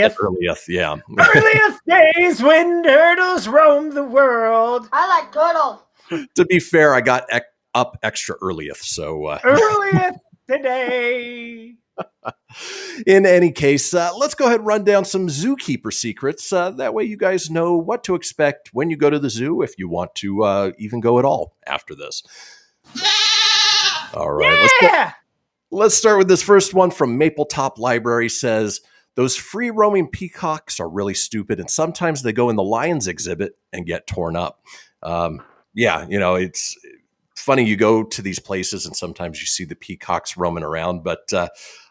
said earliest, yeah. Earliest days when turtles roamed the world. I like turtles. To be fair, I got up extra earliest, so... Earliest today. In any case, let's go ahead and run down some zookeeper secrets. That way you guys know what to expect when you go to the zoo, if you want to even go at all after this. All right. Let's start with this first one from Mapletop Library. Says, those free roaming peacocks are really stupid, and sometimes they go in the Lions exhibit and get torn up. It's funny, you go to these places and sometimes you see the peacocks roaming around, but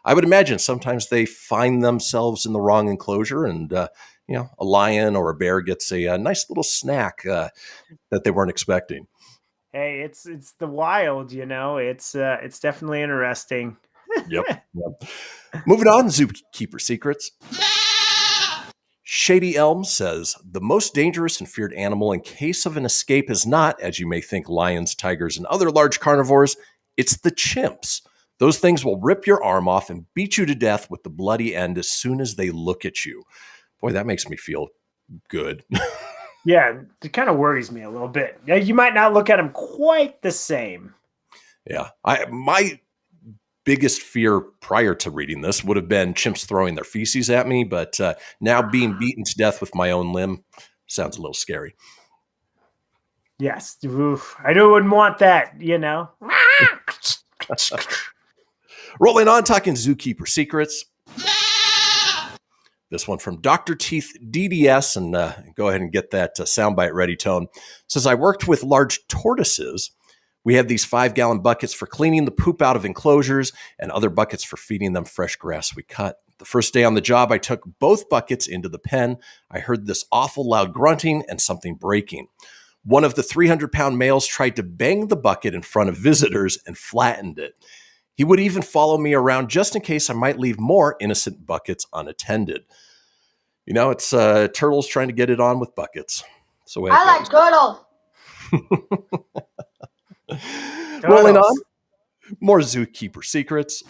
I would imagine sometimes they find themselves in the wrong enclosure and, a lion or a bear gets a nice little snack that they weren't expecting. Hey, it's the wild, it's definitely interesting. Yep. Moving on, Zookeeper Secrets. Shady Elm says, the most dangerous and feared animal in case of an escape is not, as you may think, lions, tigers, and other large carnivores. It's the chimps. Those things will rip your arm off and beat you to death with the bloody end as soon as they look at you. Boy, that makes me feel good. Yeah, it kind of worries me a little bit. You might not look at them quite the same. Yeah. My biggest fear prior to reading this would have been chimps throwing their feces at me, but now being beaten to death with my own limb sounds a little scary. Yes. Oof. I wouldn't want that, Rolling on, talking Zookeeper Secrets. This one from Dr. Teeth DDS, and go ahead and get that soundbite ready, Tone. Says, I worked with large tortoises. We had these 5-gallon buckets for cleaning the poop out of enclosures and other buckets for feeding them fresh grass we cut. The first day on the job, I took both buckets into the pen. I heard this awful loud grunting and something breaking. One of the 300-pound males tried to bang the bucket in front of visitors and flattened it. He would even follow me around just in case I might leave more innocent buckets unattended. It's turtles trying to get it on with buckets. So I like turtles. Rolling on, more Zookeeper Secrets.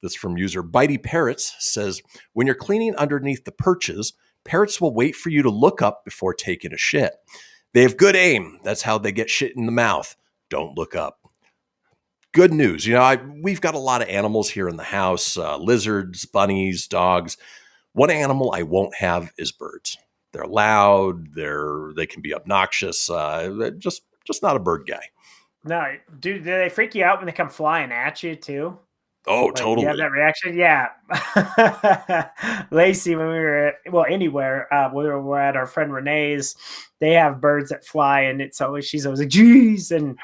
This from user Bitey Parrots says, when you're cleaning underneath the perches, parrots will wait for you to look up before taking a shit. They have good aim. That's how they get shit in the mouth. Don't look up. Good news. We've got a lot of animals here in the house, lizards, bunnies, dogs. One animal I won't have is birds. They're loud. They can be obnoxious. Just not a bird guy. No, do they freak you out when they come flying at you too? Oh, totally. You have that reaction? Yeah. Lacey, when we were anywhere, we were at our friend Renee's, they have birds that fly, and she's always like, geez. And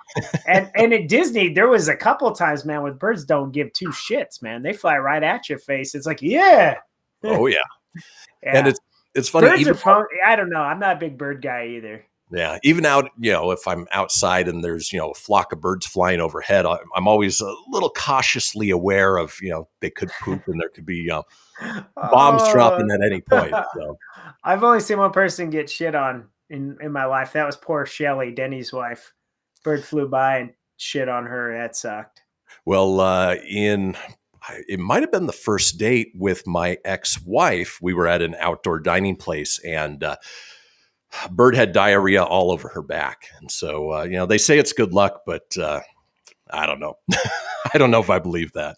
at Disney, there was a couple of times, man, when birds don't give two shits, man. They fly right at your face. It's like, yeah. Oh, yeah. Yeah. And it's funny. Birds are fun. I don't know. I'm not a big bird guy either. Yeah. Even out, if I'm outside and there's, a flock of birds flying overhead, I'm always a little cautiously aware of, they could poop and there could be bombs dropping at any point. So. I've only seen one person get shit on in my life. That was poor Shelly, Denny's wife. Bird flew by and shit on her. That sucked. Well, it might have been the first date with my ex-wife. We were at an outdoor dining place, and bird had diarrhea all over her back. And so, they say it's good luck, but I don't know. I don't know if I believe that.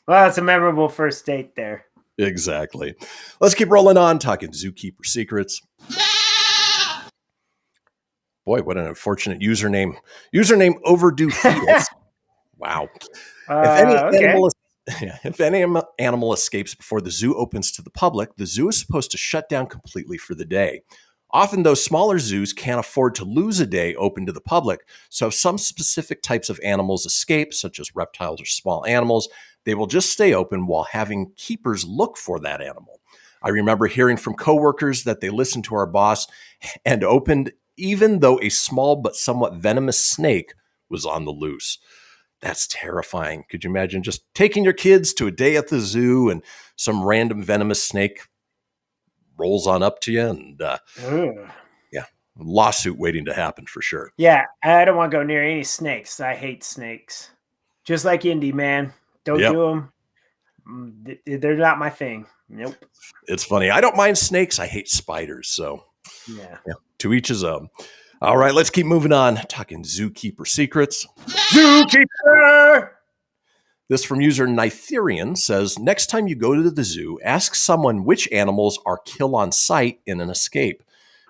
Well, it's a memorable first date there. Exactly. Let's keep rolling on, talking Zookeeper Secrets. Boy, what an unfortunate username. Username Overdue Fetus. Wow. If any animal escapes before the zoo opens to the public, the zoo is supposed to shut down completely for the day. Often, those smaller zoos can't afford to lose a day open to the public, so if some specific types of animals escape, such as reptiles or small animals, they will just stay open while having keepers look for that animal. I remember hearing from coworkers that they listened to our boss and opened even though a small but somewhat venomous snake was on the loose. That's terrifying. Could you imagine just taking your kids to a day at the zoo and some random venomous snake rolls on up to you and lawsuit waiting to happen for sure. Yeah, I don't want to go near any snakes. I hate snakes. Just like Indy, man. Don't do them. They're not my thing. Nope. It's funny. I don't mind snakes. I hate spiders. So yeah. To each his own. All right, let's keep moving on. Talking Zookeeper Secrets. Zookeeper! This from user Nitherian says, next time you go to the zoo, ask someone which animals are kill on sight in an escape.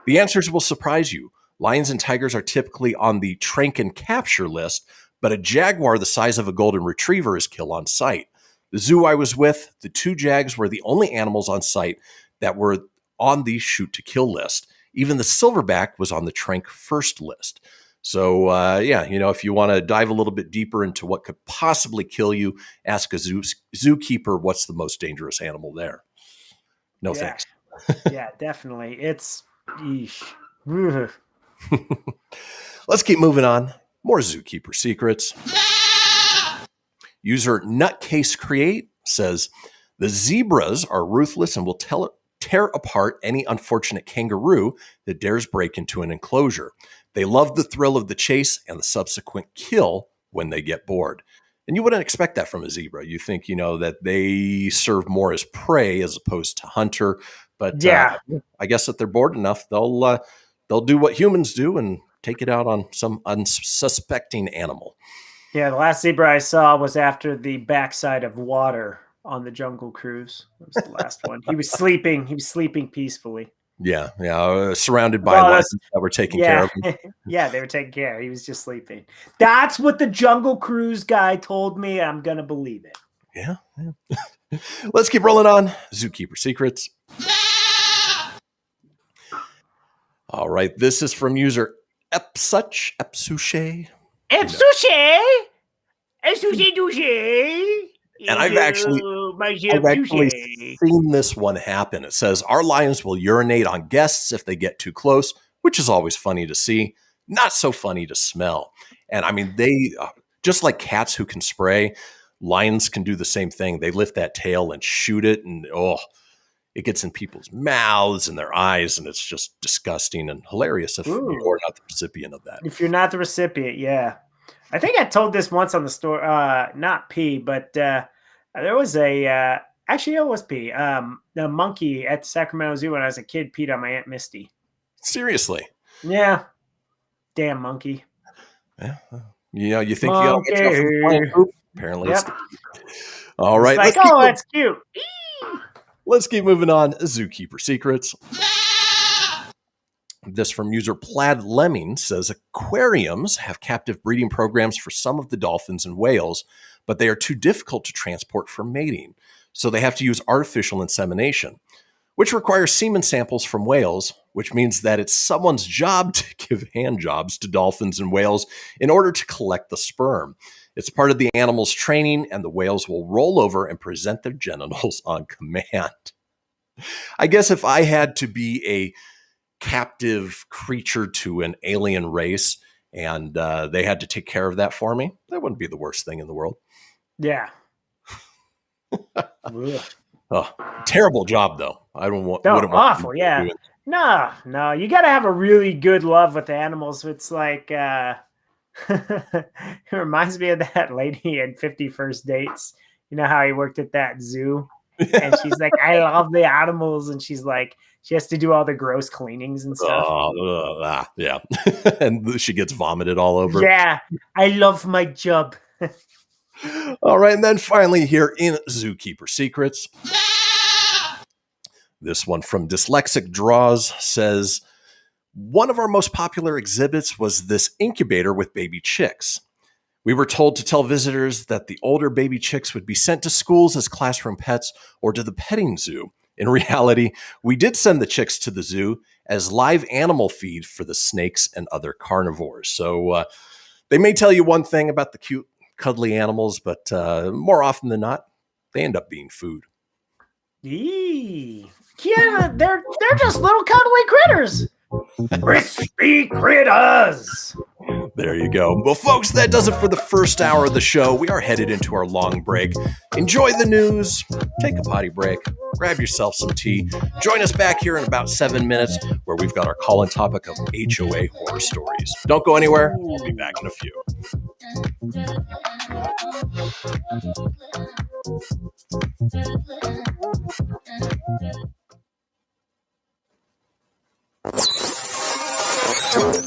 The answers will surprise you. Lions and tigers are typically on the trank and capture list, but a jaguar the size of a golden retriever is kill on sight. The zoo I was with, the 2 jags were the only animals on site that were on the shoot to kill list. Even the silverback was on the trank first list. So, if you want to dive a little bit deeper into what could possibly kill you, ask a zookeeper what's the most dangerous animal there. No thanks. Yeah, definitely. It's... Let's keep moving on. More Zookeeper Secrets. User Nutcase Create says, the zebras are ruthless and will tear apart any unfortunate kangaroo that dares break into an enclosure. They love the thrill of the chase and the subsequent kill when they get bored. And you wouldn't expect that from a zebra. You think, that they serve more as prey as opposed to hunter. But I guess if they're bored enough, they'll do what humans do and take it out on some unsuspecting animal. Yeah, the last zebra I saw was after the backside of water on the Jungle Cruise. That was the last one. He was sleeping. He was sleeping peacefully. Yeah. Surrounded by lions that were taking care of him. Yeah, they were taking care. He was just sleeping. That's what the Jungle Cruise guy told me. I'm going to believe it. Yeah. Let's keep rolling on. Zookeeper Secrets. All right. This is from user Epsuche. And I've actually seen this one happen. It says, our lions will urinate on guests if they get too close, which is always funny to see. Not so funny to smell. And I mean, they, just like cats who can spray, lions can do the same thing. They lift that tail and shoot it, and it gets in people's mouths and their eyes, and it's just disgusting and hilarious if you're not the recipient of that. If you're not the recipient, yeah. I think I told this once on the store, not P, but there was actually it was P. The monkey at the Sacramento Zoo when I was a kid peed on my Aunt Misty. Seriously? Yeah. Damn monkey. Yeah. You think you'll get off the planet poop? Apparently it's all right. It's like, that's cute. Let's keep moving on. Zookeeper Secrets. This from user Plaid Lemming says aquariums have captive breeding programs for some of the dolphins and whales, but they are too difficult to transport for mating. So they have to use artificial insemination, which requires semen samples from whales, which means that it's someone's job to give hand jobs to dolphins and whales in order to collect the sperm. It's part of the animal's training, and the whales will roll over and present their genitals on command. I guess if I had to be a captive creature to an alien race and they had to take care of that for me, that wouldn't be the worst thing in the world. Yeah. Terrible job, though. I don't want. Awful, yeah. No. You got to have a really good love with animals. It's like it reminds me of that lady in 50 First Dates. You know how he worked at that zoo, and she's like, "I love the animals," and she's like, she has to do all the gross cleanings and stuff. Yeah, and she gets vomited all over. Yeah, I love my job. All right, and then finally here in Zookeeper Secrets, this one from Dyslexic Draws says, one of our most popular exhibits was this incubator with baby chicks. We were told to tell visitors that the older baby chicks would be sent to schools as classroom pets or to the petting zoo. In reality, we did send the chicks to the zoo as live animal feed for the snakes and other carnivores. So they may tell you one thing about the cute, cuddly animals, but more often than not, they end up being food. Yeah, they're just little cuddly critters. Crispy critters. There you go. Well, folks, that does it for the first hour of the show. We are headed into our long break. Enjoy the news. Take a potty break. Grab yourself some tea. Join us back here in about 7 minutes where we've got our call-in topic of HOA horror stories. Don't go anywhere. We'll be back in a few.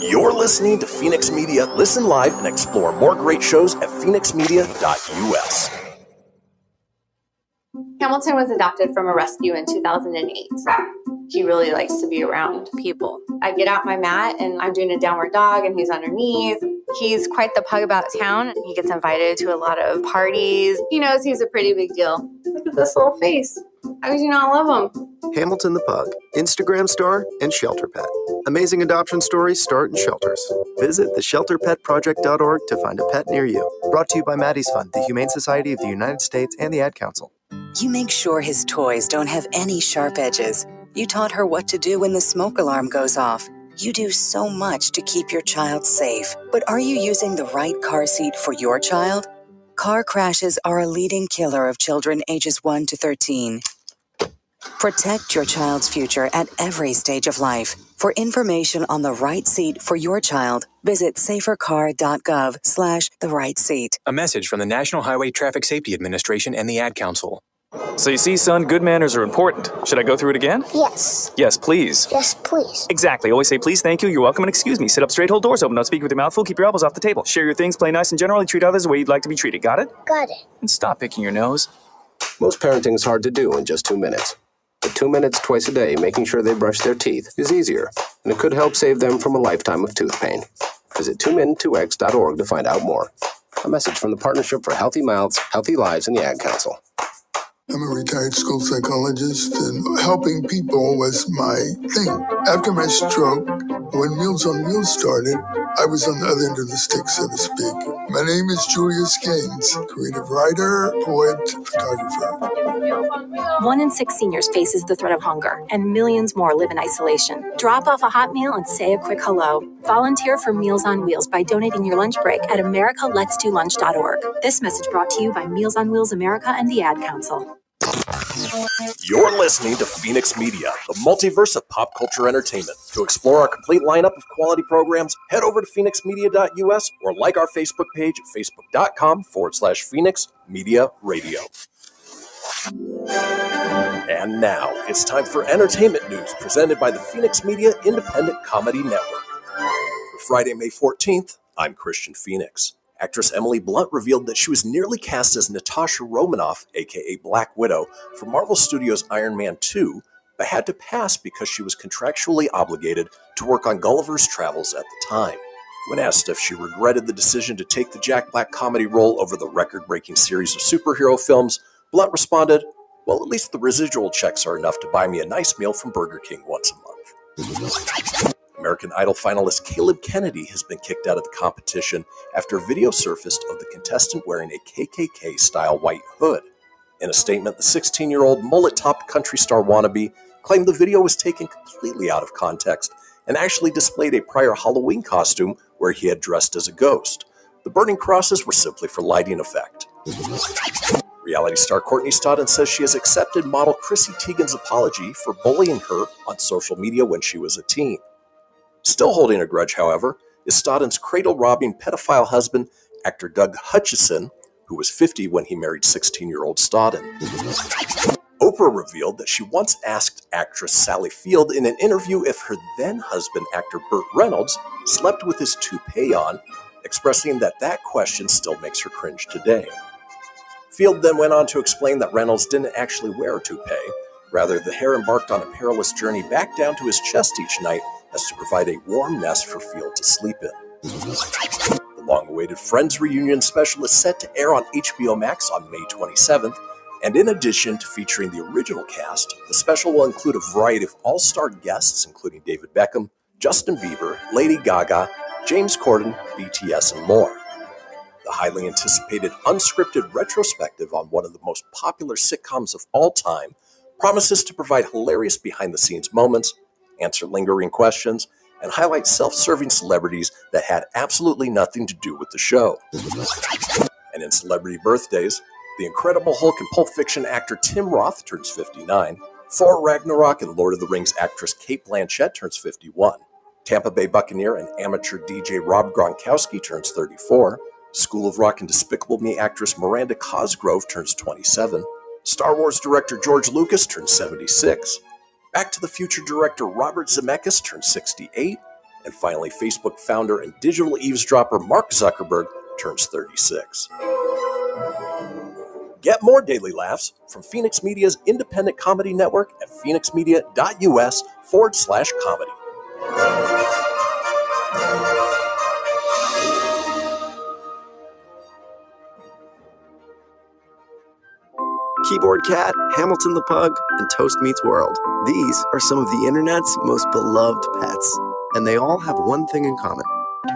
You're listening to Fenix Media. Listen live and explore more great shows at phoenixmedia.us. Hamilton was adopted from a rescue in 2008. He really likes to be around people. I get out my mat and I'm doing a downward dog and he's underneath. He's quite the pug about town. He gets invited to a lot of parties. He knows he's a pretty big deal. Look at this little face. How could you not love him? Hamilton the Pug, Instagram star and shelter pet. Amazing adoption stories start in shelters. Visit theshelterpetproject.org to find a pet near you. Brought to you by Maddie's Fund, the Humane Society of the United States, and the Ad Council. You make sure his toys don't have any sharp edges. You taught her what to do when the smoke alarm goes off. You do so much to keep your child safe. But are you using the right car seat for your child? Car crashes are a leading killer of children ages 1 to 13. Protect your child's future at every stage of life. For information on the right seat for your child, visit safercar.gov/the-right-seat. A message from the National Highway Traffic Safety Administration and the Ad Council. So you see, son, good manners are important. Should I go through it again? Yes. Yes, please. Yes, please. Exactly. Always say please, thank you, you're welcome, and excuse me. Sit up straight, hold doors open, don't speak with your mouth full, keep your elbows off the table. Share your things, play nice, and generally treat others the way you'd like to be treated. Got it? Got it. And stop picking your nose. Most parenting is hard to do in just 2 minutes. But 2 minutes twice a day making sure they brush their teeth is easier, and it could help save them from a lifetime of tooth pain. Visit 2min2x.org to find out more. A message from the Partnership for Healthy Mouths, Healthy Lives, and the Ad Council. I'm a retired school psychologist, and helping people was my thing. After my stroke, when Meals on Wheels started, I was on the other end of the stick, so to speak. My name is Julius Gaines, creative writer, poet, photographer. 1 in 6 seniors faces the threat of hunger, and millions more live in isolation. Drop off a hot meal and say a quick hello. Volunteer for Meals on Wheels by donating your lunch break at americaletsdolunch.org. This message brought to you by Meals on Wheels America and the Ad Council. You're listening to Fenix Media, the multiverse of pop culture entertainment. To explore our complete lineup of quality programs, head over to phoenixmedia.us or like our Facebook page at facebook.com/Fenix Media Radio. And now, it's time for entertainment news presented by the Fenix Media Independent Comedy Network. For Friday, May 14th, I'm Kristian Fenix. Actress Emily Blunt revealed that she was nearly cast as Natasha Romanoff, aka Black Widow, for Marvel Studios' Iron Man 2, but had to pass because she was contractually obligated to work on Gulliver's Travels at the time. When asked if she regretted the decision to take the Jack Black comedy role over the record-breaking series of superhero films, Blunt responded, "Well, at least the residual checks are enough to buy me a nice meal from Burger King once a month." American Idol finalist Caleb Kennedy has been kicked out of the competition after a video surfaced of the contestant wearing a KKK-style white hood. In a statement, the 16-year-old mullet-topped country star wannabe claimed the video was taken completely out of context and actually displayed a prior Halloween costume where he had dressed as a ghost. The burning crosses were simply for lighting effect. Reality star Courtney Stodden says she has accepted model Chrissy Teigen's apology for bullying her on social media when she was a teen. Still holding a grudge, however, is Stodden's cradle-robbing pedophile husband, actor Doug Hutchison, who was 50 when he married 16-year-old Stodden. Oprah revealed that she once asked actress Sally Field in an interview if her then-husband, actor Burt Reynolds, slept with his toupee on, expressing that question still makes her cringe today. Field then went on to explain that Reynolds didn't actually wear a toupee. Rather, the hair embarked on a perilous journey back down to his chest each night as to provide a warm nest for Field to sleep in. The long-awaited Friends reunion special is set to air on HBO Max on May 27th, and in addition to featuring the original cast, the special will include a variety of all-star guests, including David Beckham, Justin Bieber, Lady Gaga, James Corden, BTS, and more. The highly anticipated unscripted retrospective on one of the most popular sitcoms of all time promises to provide hilarious behind-the-scenes moments, answer lingering questions, and highlight self-serving celebrities that had absolutely nothing to do with the show. And in celebrity birthdays, the Incredible Hulk and Pulp Fiction actor Tim Roth turns 59, Thor Ragnarok and Lord of the Rings actress Cate Blanchett turns 51, Tampa Bay Buccaneer and amateur DJ Rob Gronkowski turns 34, School of Rock and Despicable Me actress Miranda Cosgrove turns 27, Star Wars director George Lucas turns 76, Back to the Future director Robert Zemeckis turns 68, and finally Facebook founder and digital eavesdropper Mark Zuckerberg turns 36. Get more daily laughs from Fenix Media's independent comedy network at phoenixmedia.us/comedy. Keyboard Cat, Hamilton the Pug, and Toast Meets World. These are some of the internet's most beloved pets, and they all have one thing in common.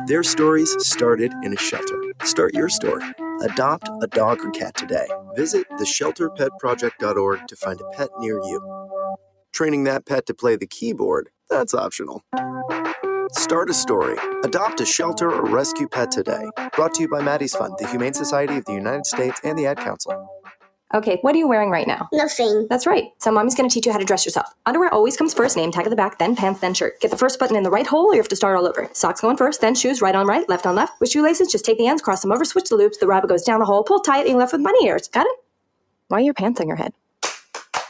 Their stories started in a shelter. Start your story. Adopt a dog or cat today. Visit theshelterpetproject.org to find a pet near you. Training that pet to play the keyboard, that's optional. Start a story. Adopt a shelter or rescue pet today. Brought to you by Maddie's Fund, the Humane Society of the United States, and the Ad Council. Okay, what are you wearing right now? Nothing. That's right. So mommy's going to teach you how to dress yourself. Underwear always comes first, name tag at the back, then pants, then shirt. Get the first button in the right hole or you have to start all over. Socks going first, then shoes, right on right, left on left. With shoelaces, just take the ends, cross them over, switch the loops, the rabbit goes down the hole, pull tight, and you're left with bunny ears. Got it? Why are your pants on your head?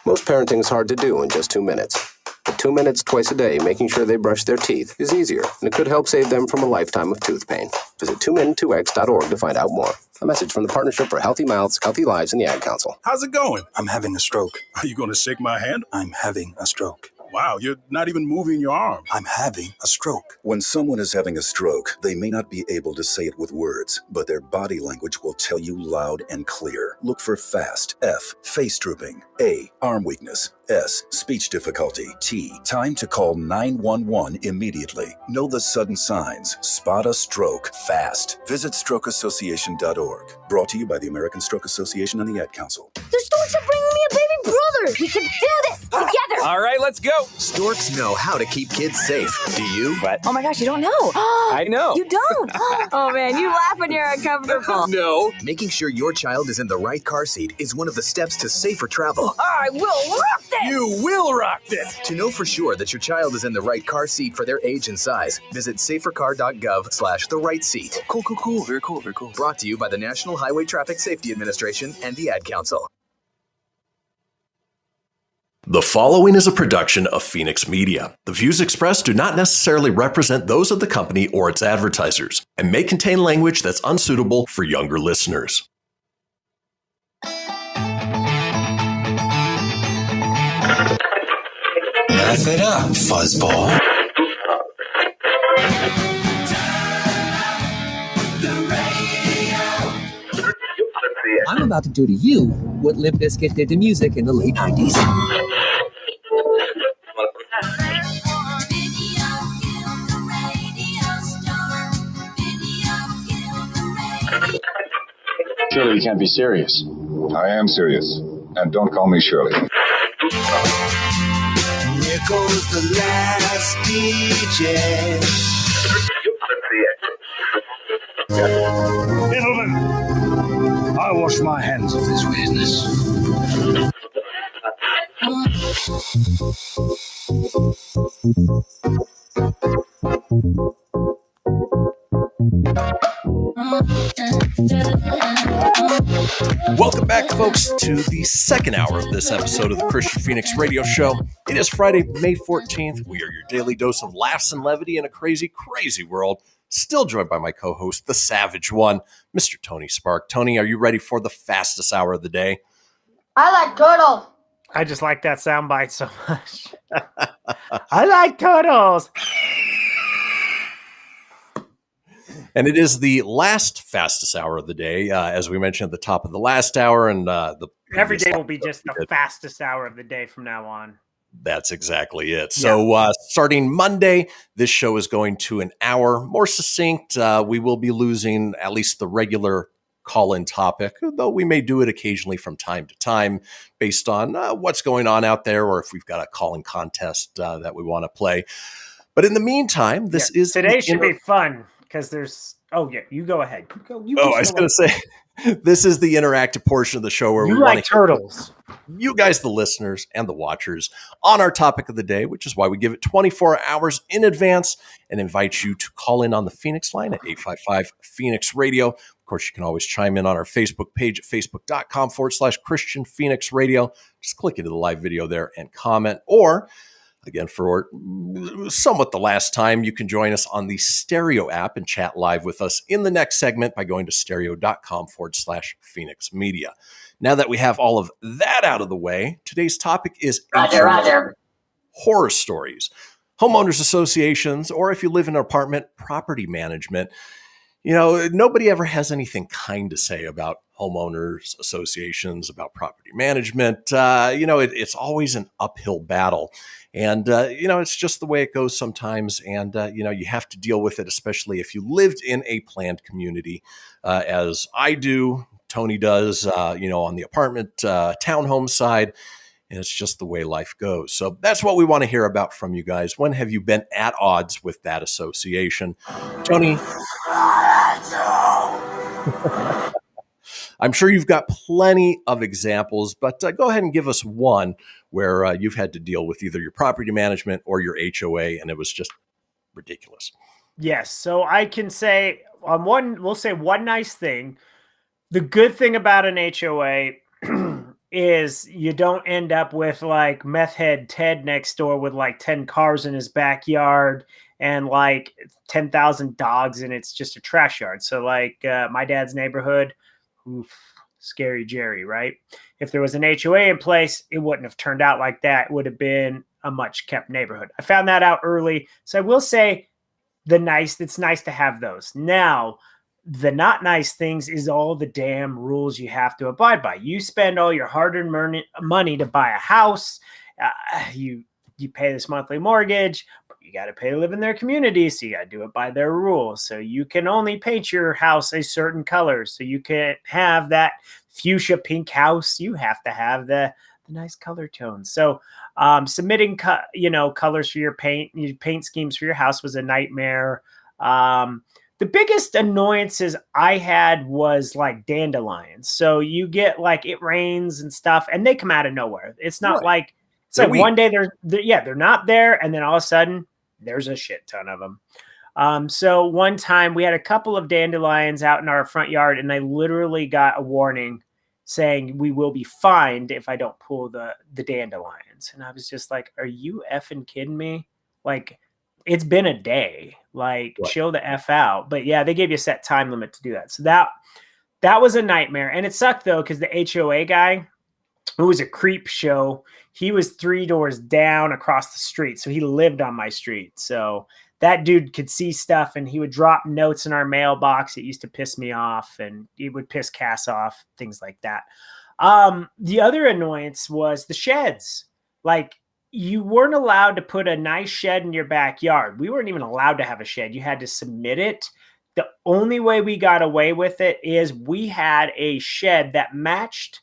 Most parenting is hard to do in just 2 minutes. But 2 minutes twice a day making sure they brush their teeth is easier, and it could help save them from a lifetime of tooth pain. Visit 2min2x.org to find out more. A message from the Partnership for Healthy Mouths, Healthy Lives, and the Ad Council. How's it going? I'm having a stroke. Are you going to shake my hand? I'm having a stroke. Wow, you're not even moving your arm. I'm having a stroke. When someone is having a stroke, they may not be able to say it with words, but their body language will tell you loud and clear. Look for FAST. F, face drooping. A, arm weakness. S, speech difficulty. T, time to call 911 immediately. Know the sudden signs. Spot a stroke fast. Visit strokeassociation.org. Brought to you by the American Stroke Association and the Ad Council. The storks are bringing me a baby brother. We can do this together. All right, let's go. Storks know how to keep kids safe. Do you? Oh my gosh, you don't know. I know. You don't. Oh man, you laugh when you're uncomfortable. No. Making sure your child is in the right car seat is one of the steps to safer travel. I will rock this. You will rock this. To know for sure that your child is in the right car seat for their age and size, visit safercar.gov/the right seat. Cool. Very cool. Brought to you by the National Highway Traffic Safety Administration and the Ad Council. The following is a production of Fenix Media. The views expressed do not necessarily represent those of the company or its advertisers and may contain language that's unsuitable for younger listeners. Laugh it up, fuzzball. I'm about to do to you what Limp Bizkit did to music in the late 90s. Surely you can't be serious. I am serious. And don't call me Shirley. Here goes the last DJ. Gentlemen, I wash my hands of this weirdness. Welcome back, folks, to the second hour of this episode of the Kristian Fenix Radio Show. It is Friday, May 14th. We are your daily dose of laughs and levity in a crazy, crazy world. Still joined by my co-host, the Savage One, Mr. Tony Spark. Tony, are you ready for the fastest hour of the day? I like turtles. I just like that soundbite so much. I like turtles. And it is the last fastest hour of the day, as we mentioned at the top of the last hour. And every day will be just the fastest hour of the day from now on. That's exactly it. So starting Monday, this show is going to an hour more succinct. We will be losing at least the regular call-in topic, though we may do it occasionally from time to time based on what's going on out there or if we've got a call-in contest that we want to play. But in the meantime, today should be fun. Because there's, you go ahead. I was going to say, this is the interactive portion of the show where we like want to turtles. You guys, the listeners and the watchers, on our topic of the day, which is why we give it 24 hours in advance and invite you to call in on the Fenix line at 855-Fenix Radio. Of course, you can always chime in on our Facebook page at facebook.com/Kristian Fenix Radio. Just click into the live video there and comment, or again, for somewhat the last time, you can join us on the Stereo app and chat live with us in the next segment by going to stereo.com/Fenix Media. Now that we have all of that out of the way, today's topic is horror stories, homeowners associations, or if you live in an apartment, property management. You know, nobody ever has anything kind to say about homeowners associations, about property management. It's always an uphill battle. And, it's just the way it goes sometimes. And, you have to deal with it, especially if you lived in a planned community, as I do, Tony does, on the apartment townhome side. And it's just the way life goes. So that's what we want to hear about from you guys. When have you been at odds with that association? Tony? I'm sure you've got plenty of examples, but go ahead and give us one where you've had to deal with either your property management or your HOA, and it was just ridiculous. Yes. So I can say we'll say one nice thing. The good thing about an HOA is you don't end up with like meth head Ted next door with like 10 cars in his backyard and like 10,000 dogs, and it's just a trash yard. So like my dad's neighborhood, oof, scary Jerry, right? If there was an HOA in place, it wouldn't have turned out like that. It would have been a much kept neighborhood. I found that out early. So I will say it's nice to have those. Now, the not nice things is all the damn rules you have to abide by. You spend all your hard-earned money to buy a house. You pay this monthly mortgage, but you got to pay to live in their community, so you got to do it by their rules. So you can only paint your house a certain color. So you can't have that fuchsia pink house. You have to have the nice color tones. So submitting colors for your paint schemes for your house was a nightmare. The biggest annoyances I had was like dandelions. So you get like it rains and stuff, and they come out of nowhere. It's not like it's like one day they're not there, and then all of a sudden there's a shit ton of them. So one time we had a couple of dandelions out in our front yard, and I literally got a warning saying we will be fined if I don't pull the dandelions. And I was just like, are you effing kidding me? Like, it's been a day. Like, chill the F out. But yeah, they gave you a set time limit to do that. So that was a nightmare. And it sucked though, because the HOA guy, who was a creep show, he was 3 doors down across the street. So he lived on my street. So that dude could see stuff, and he would drop notes in our mailbox. It used to piss me off, and it would piss Cass off, things like that. The other annoyance was the sheds. Like, you weren't allowed to put a nice shed in your backyard. We weren't even allowed to have a shed. You had to submit it. The only way we got away with it is we had a shed that matched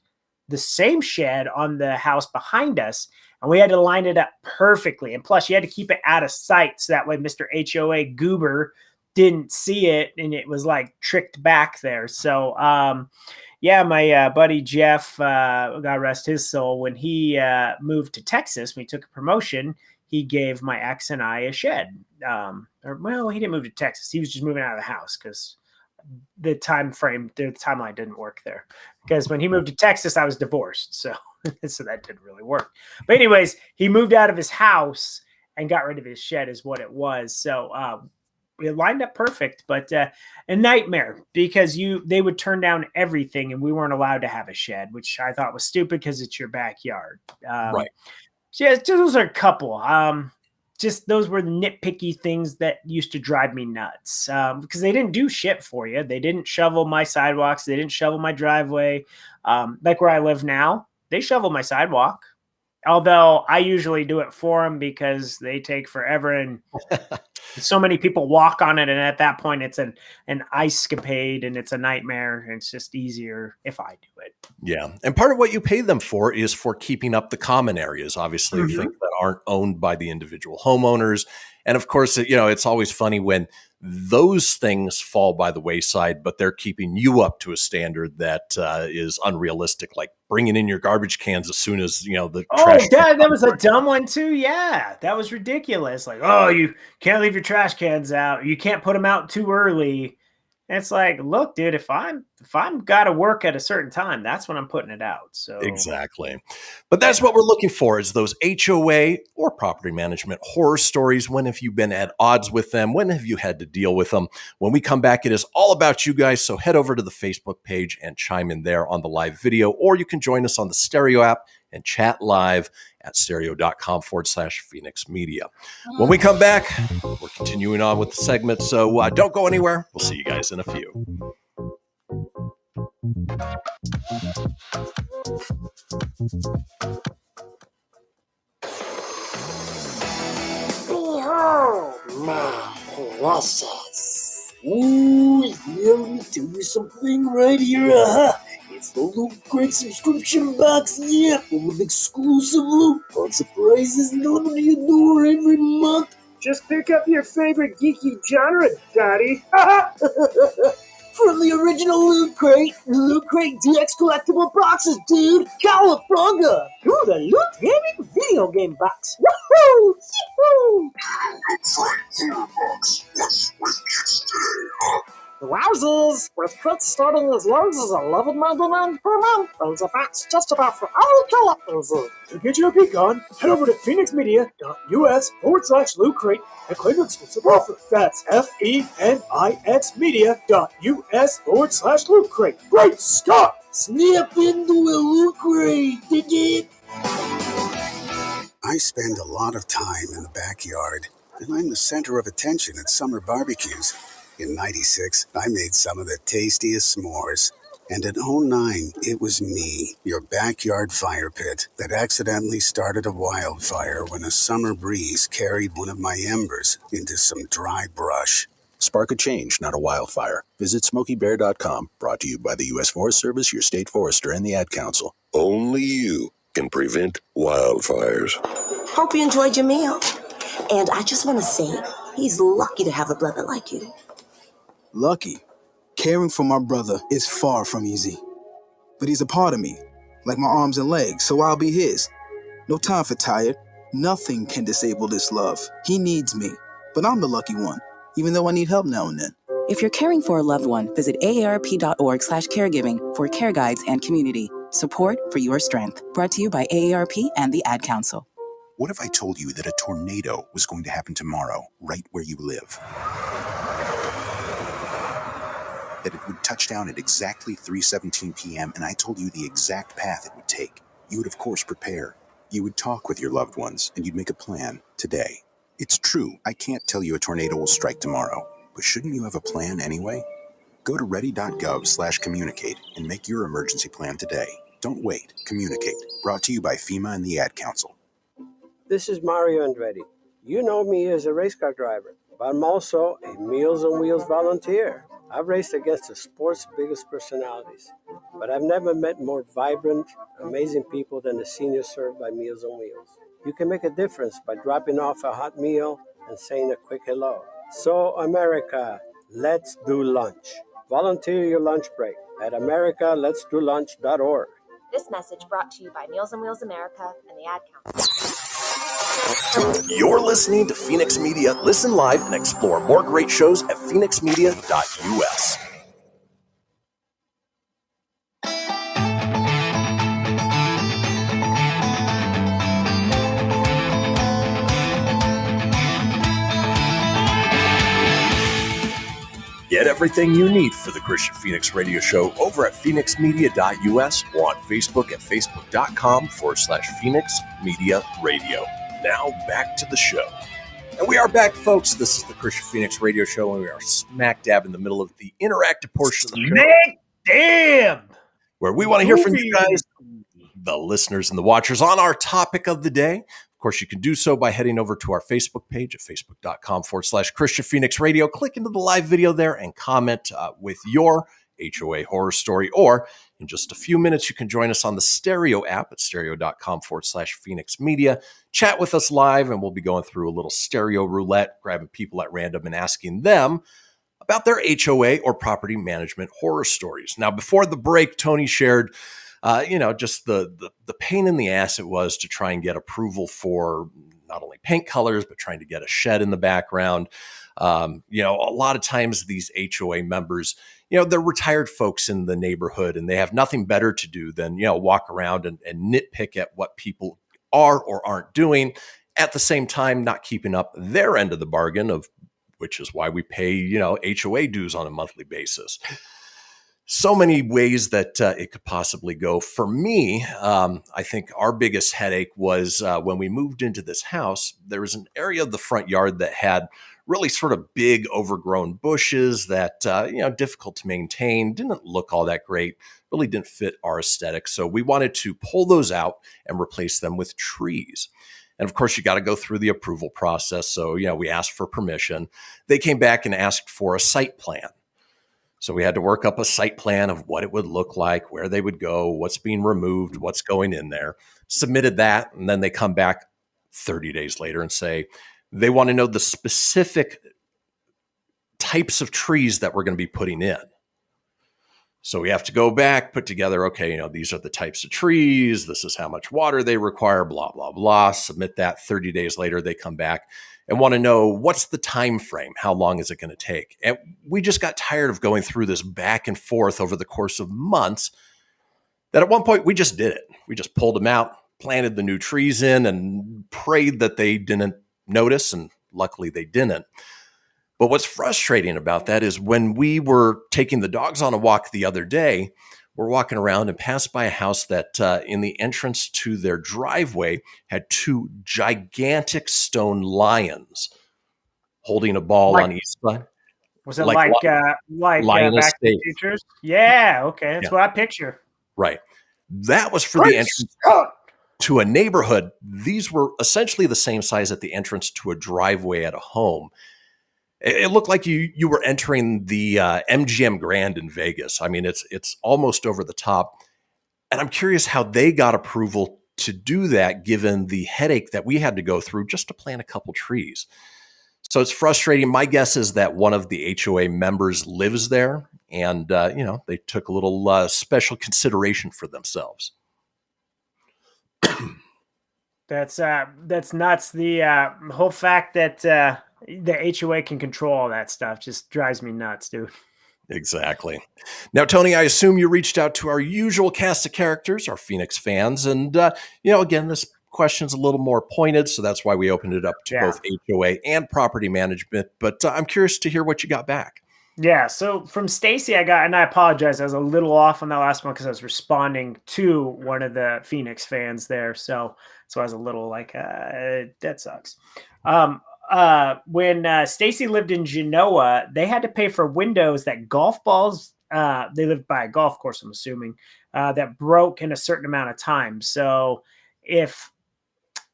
the same shed on the house behind us, and we had to line it up perfectly. And plus, you had to keep it out of sight so that way Mr. HOA Goober didn't see it, and it was like tricked back there. So, yeah, my buddy Jeff, God rest his soul, when he moved to Texas, when he took a promotion, he gave my ex and I a shed. He didn't move to Texas. He was just moving out of the house because the timeline didn't work there. Because when he moved to Texas, I was divorced. So that didn't really work. But anyways, he moved out of his house and got rid of his shed is what it was. So it lined up perfect, but a nightmare because they would turn down everything, and we weren't allowed to have a shed, which I thought was stupid because it's your backyard. Right. So yeah, those are a couple. Just those were the nitpicky things that used to drive me nuts because they didn't do shit for you. They didn't shovel my sidewalks. They didn't shovel my driveway. Like where I live now, they shovel my sidewalk. Although I usually do it for them because they take forever and so many people walk on it. And at that point, it's an ice-capade and it's a nightmare. And it's just easier if I do it. Yeah. And part of what you pay them for is for keeping up the common areas, obviously, things that aren't owned by the individual homeowners. And of course, it's always funny when those things fall by the wayside, but they're keeping you up to a standard that is unrealistic, like bringing in your garbage cans as soon as, the trash. Oh, that was a dumb one too. Yeah, that was ridiculous. Like, oh, you can't leave your trash cans out. You can't put them out too early. And it's like, look, dude, if I'm got to work at a certain time, that's when I'm putting it out. So exactly. But that's what we're looking for is those HOA or property management horror stories. When have you been at odds with them? When have you had to deal with them? When we come back, it is all about you guys. So head over to the Facebook page and chime in there on the live video, or you can join us on the Stereo app and chat live at stereo.com/Fenix Media. When we come back, we're continuing on with the segment. So don't go anywhere. We'll see you guys in a few. Behold my precious. Ooh, let me tell you something right here. It's the Loot Crate subscription box, full of exclusive loot, fun surprises delivered to your door every month. Just pick up your favorite geeky genre, Daddy. From the original Loot Crate DX collectible boxes, dude. Cowabunga! To the loot-heavy video game box. Woohoo! Yee-hoo! Box. What's with you today, huh? Wowzers! With kits starting as low as $11.99 per month, there's a box just about for all collectors. To get your peek on, head over to phoenixmedia.us/loot crate and claim your exclusive offer. That's FENIXmedia.us/loot crate. Great Scott! Snap into a loot crate, dig it? I spend a lot of time in the backyard, and I'm the center of attention at summer barbecues. In '96, I made some of the tastiest s'mores. And in '09, it was me, your backyard fire pit, that accidentally started a wildfire when a summer breeze carried one of my embers into some dry brush. Spark a change, not a wildfire. Visit SmokeyBear.com, brought to you by the U.S. Forest Service, your state forester, and the Ad Council. Only you can prevent wildfires. Hope you enjoyed your meal. And I just want to say, he's lucky to have a brother like you. Lucky? Caring for my brother is far from easy. But he's a part of me, like my arms and legs, so I'll be his. No time for tired. Nothing can disable this love. He needs me, but I'm the lucky one, even though I need help now and then. If you're caring for a loved one, visit aarp.org/caregiving for care guides and community. Support for your strength. Brought to you by AARP and the Ad Council. What if I told you that a tornado was going to happen tomorrow, right where you live? That it would touch down at exactly 3:17 p.m., and I told you the exact path it would take. You would, of course, prepare. You would talk with your loved ones, and you'd make a plan today. It's true, I can't tell you a tornado will strike tomorrow, but shouldn't you have a plan anyway? Go to ready.gov/communicate and make your emergency plan today. Don't wait. Communicate. Brought to you by FEMA and the Ad Council. This is Mario Andretti. You know me as a race car driver, but I'm also a Meals on Wheels volunteer. I've raced against the sport's biggest personalities, but I've never met more vibrant, amazing people than the seniors served by Meals on Wheels. You can make a difference by dropping off a hot meal and saying a quick hello. So, America, let's do lunch. Volunteer your lunch break at americaletsdolunch.org. This message brought to you by Meals on Wheels America and the Ad Council. You're listening to Fenix Media. Listen live and explore more great shows at phoenixmedia.us. Get everything you need for the Kristian Fenix radio show over at phoenixmedia.us or on Facebook at facebook.com/Fenix Media Radio. Now back to the show. And we are back, folks. This is the Kristian Fenix radio show, and we are smack dab in the middle of the interactive portion of the show. Damn! Where we want to hear from you guys, the listeners and the watchers, on our topic of the day. Of course, you can do so by heading over to our Facebook page at facebook.com/Kristian Fenix Radio. Click into the live video there and comment with your HOA horror story. Or in just a few minutes, you can join us on the Stereo app at stereo.com/Fenix Media. Chat with us live, and we'll be going through a little stereo roulette, grabbing people at random and asking them about their HOA or property management horror stories. Now, before the break, Tony shared just the pain in the ass it was to try and get approval for not only paint colors, but trying to get a shed in the background. A lot of times these HOA members, they're retired folks in the neighborhood, and they have nothing better to do than, walk around and nitpick at what people are or aren't doing, at the same time not keeping up their end of the bargain, which is why we pay, HOA dues on a monthly basis. So many ways that it could possibly go. For me, I think our biggest headache was when we moved into this house, there was an area of the front yard that had really sort of big overgrown bushes that, difficult to maintain, didn't look all that great, really didn't fit our aesthetic. So we wanted to pull those out and replace them with trees. And of course, you got to go through the approval process. So, we asked for permission. They came back and asked for a site plan. So we had to work up a site plan of what it would look like, where they would go, what's being removed, what's going in there. Submitted that, and then they come back 30 days later and say they want to know the specific types of trees that we're going to be putting in. So we have to go back, put together, okay, these are the types of trees. This is how much water they require, blah, blah, blah. Submit that. 30 days later, they come back and want to know, what's the time frame? How long is it going to take? And we just got tired of going through this back and forth over the course of months that at one point we just did it. We just pulled them out, planted the new trees in, and prayed that they didn't notice. And luckily they didn't. But what's frustrating about that is when we were taking the dogs on a walk the other day, we're walking around and passed by a house that in the entrance to their driveway had 2 gigantic stone lions holding a ball on each side. Was it like Back to the Futures? Yeah, okay. That's what I picture. Right. That was for the entrance to a neighborhood. These were essentially the same size at the entrance to a driveway at a home. It looked like you were entering the MGM Grand in Vegas. I mean, it's almost over the top. And I'm curious how they got approval to do that, given the headache that we had to go through just to plant a couple trees. So it's frustrating. My guess is that one of the HOA members lives there, and they took a little special consideration for themselves. That's nuts. The whole fact that the HOA can control all that stuff just drives me nuts, dude. Exactly. Now, Tony, I assume you reached out to our usual cast of characters, our Phoenix fans. And, again, this question's a little more pointed, so that's why we opened it up to both HOA and property management. But I'm curious to hear what you got back. Yeah, so from Stacy, and I apologize, I was a little off on that last one because I was responding to one of the Phoenix fans there. So I was a little like, that sucks. When Stacy lived in Genoa, they had to pay for windows that golf balls, they lived by a golf course, I'm assuming, that broke in a certain amount of time. So if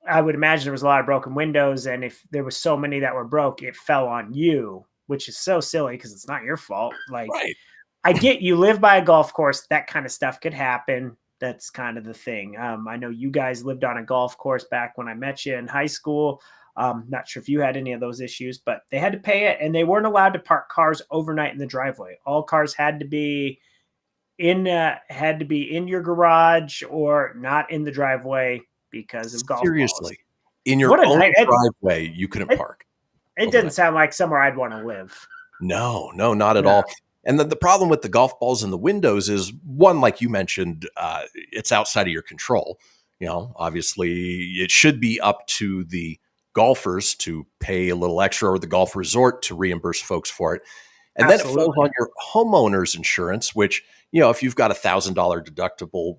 I would imagine there was a lot of broken windows, and if there was so many that were broke, it fell on you, which is so silly because it's not your fault. Like, right. I get you live by a golf course. That kind of stuff could happen. That's kind of the thing. I know you guys lived on a golf course back when I met you in high school. Not sure if you had any of those issues, but they had to pay it, and they weren't allowed to park cars overnight in the driveway. All cars had to be in your garage or not in the driveway because of golf balls. Seriously, in your own driveway, you couldn't park. It doesn't sound like somewhere I'd want to live. No, not at all. And the problem with the golf balls and the windows is, one, like you mentioned, it's outside of your control. Obviously, it should be up to the golfers to pay a little extra, or the golf resort to reimburse folks for it. And then it falls on your homeowner's insurance, which, if you've got $1,000 deductible,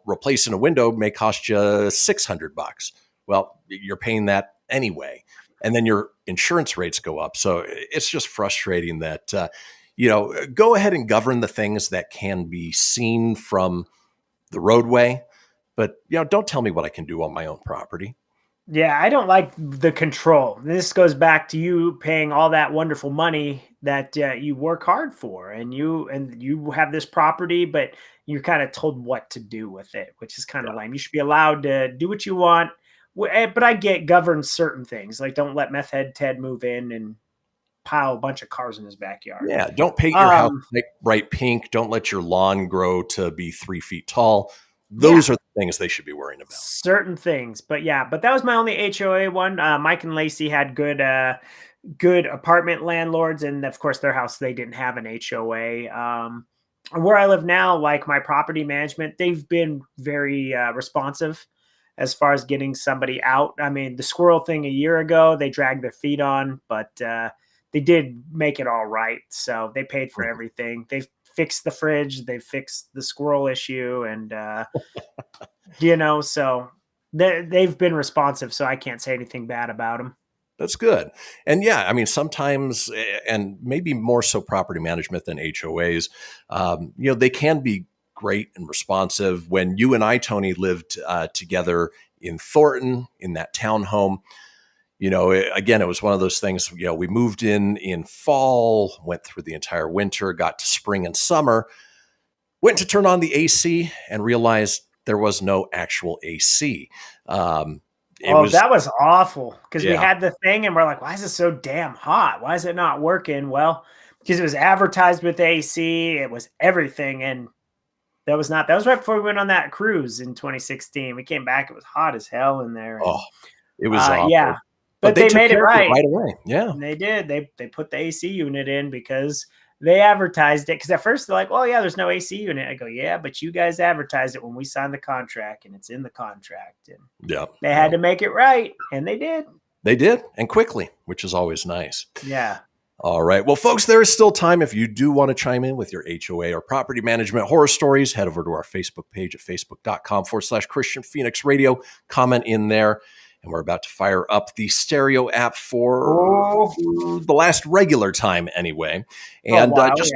replacing a window may cost you $600. Well, you're paying that anyway. And then your insurance rates go up. So it's just frustrating that, go ahead and govern the things that can be seen from the roadway. But, don't tell me what I can do on my own property. Yeah, I don't like the control. This goes back to you paying all that wonderful money that you work hard for, and you have this property, but you're kind of told what to do with it, which is kind of lame. You should be allowed to do what you want, but I get govern certain things, like don't let meth head Ted move in and pile a bunch of cars in his backyard. Yeah, don't paint your house bright pink. Don't let your lawn grow to be 3 feet tall. Those are the things they should be worrying about. Certain things. But that was my only HOA one. Mike and Lacey had good apartment landlords. And of course, their house, they didn't have an HOA. Where I live now, like my property management, they've been very responsive as far as getting somebody out. I mean, the squirrel thing a year ago, they dragged their feet on, but they did make it all right. So they paid for everything. They've fixed the fridge, they fixed the squirrel issue, and so they've been responsive, so I can't say anything bad about them. That's good. And sometimes, and maybe more so property management than HOAs, they can be great and responsive. When you and I, Tony, lived together in Thornton in that townhome, again, it was one of those things, we moved in fall, went through the entire winter, got to spring and summer, went to turn on the AC and realized there was no actual AC. That was awful because we had the thing and we're like, why is it so damn hot? Why is it not working? Well, because it was advertised with AC. It was everything. And that was right before we went on that cruise in 2016. We came back. It was hot as hell in there. Oh, it was awful. Yeah. But they made it right away. Yeah. And they did. They put the AC unit in because they advertised it. Because at first they're like, "Oh yeah, there's no AC unit." I go, "Yeah, but you guys advertised it when we signed the contract, and it's in the contract." And they had to make it right, and they did. They did, and quickly, which is always nice. Yeah. All right. Well, folks, there is still time. If you do want to chime in with your HOA or property management horror stories, head over to our Facebook page at facebook.com/Kristian Fenix Radio. Comment in there. And we're about to fire up the stereo app for the last regular time anyway. And just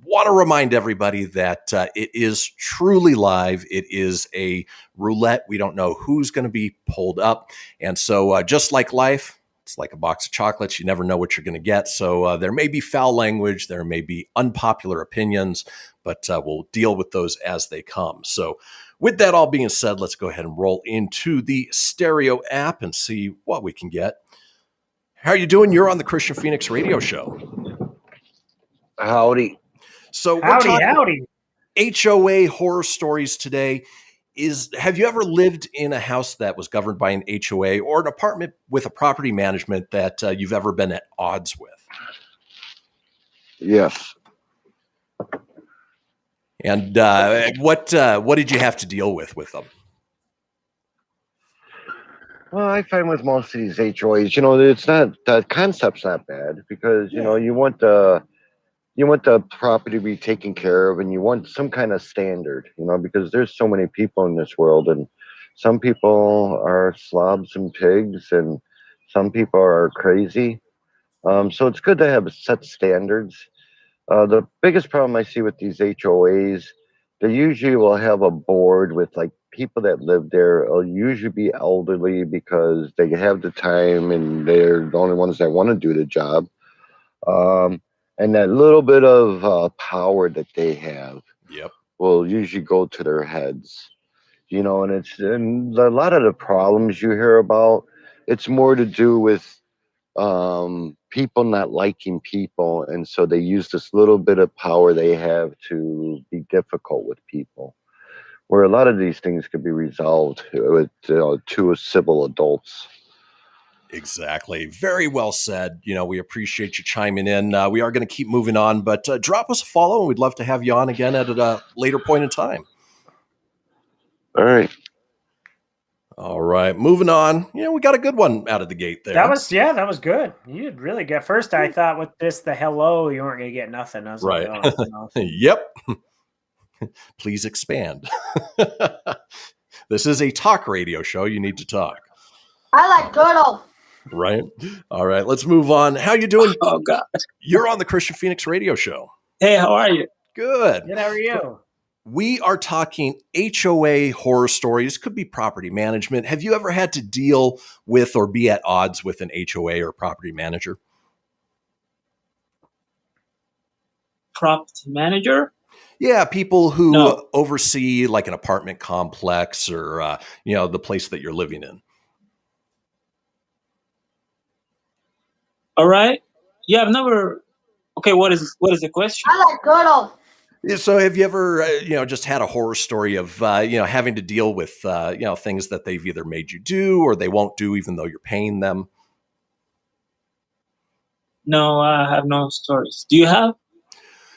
want to remind everybody that it is truly live. It is a roulette. We don't know who's going to be pulled up. And so just like life, it's like a box of chocolates. You never know what you're going to get. So there may be foul language. There may be unpopular opinions, but we'll deal with those as they come. So with that all being said, let's go ahead and roll into the stereo app and see what we can get. How are you doing? You're on the Kristian Fenix Radio Show. Howdy. So we're talking HOA horror stories today. Have you ever lived in a house that was governed by an HOA or an apartment with a property management that you've ever been at odds with? Yes. And what did you have to deal with them? Well, I find with most of these HOAs, it's not, the concept's not bad because, you want the property to be taken care of and you want some kind of standard, because there's so many people in this world and some people are slobs and pigs and some people are crazy. So it's good to have set standards. The biggest problem I see with these HOAs, they usually will have a board with like people that live there. It'll usually be elderly because they have the time and they're the only ones that want to do the job. And that little bit of power that they have will usually go to their heads. And a lot of the problems you hear about, it's more to do with people not liking people, and so they use this little bit of power they have to be difficult with people, where a lot of these things could be resolved with two civil adults. Exactly. Very well said. We appreciate you chiming in. We are going to keep moving on, but drop us a follow and we'd love to have you on again at a later point in time. All right. All right, moving on. We got a good one out of the gate there. That was good. You did really good. First, I thought with this, the hello, you weren't going to get nothing. I was right. Like, oh, no. Yep. Please expand. This is a talk radio show. You need to talk. I like turtle. Right. All right, let's move on. How you doing? Oh, God. You're on the Kristian Fenix Radio Show. Hey, how are you? Good. Good, how are you? We are talking HOA horror stories. Could be property management. Have you ever had to deal with or be at odds with an HOA or property manager? Property manager? Yeah, people who oversee like an apartment complex or, the place that you're living in. All right. Yeah, I've never. Okay, what is the question? I like turtle. So have you ever, just had a horror story of, having to deal with, things that they've either made you do or they won't do even though you're paying them? No, I have no stories. Do you have?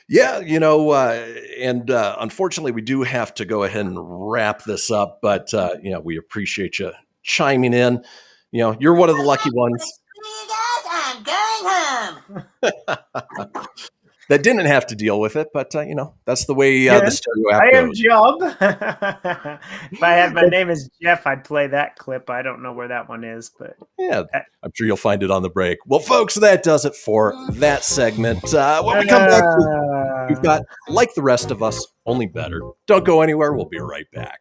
Yeah, and unfortunately we do have to go ahead and wrap this up, but, we appreciate you chiming in. You're one of the lucky ones. I'm going home. That didn't have to deal with it, but that's the way the stereo app I am goes. Job. If I had my name is Jeff, I'd play that clip. I don't know where that one is, but yeah, I'm sure you'll find it on the break. Well, folks, that does it for that segment. When we come back, we've got Like the Rest of Us, Only Better. Don't go anywhere. We'll be right back.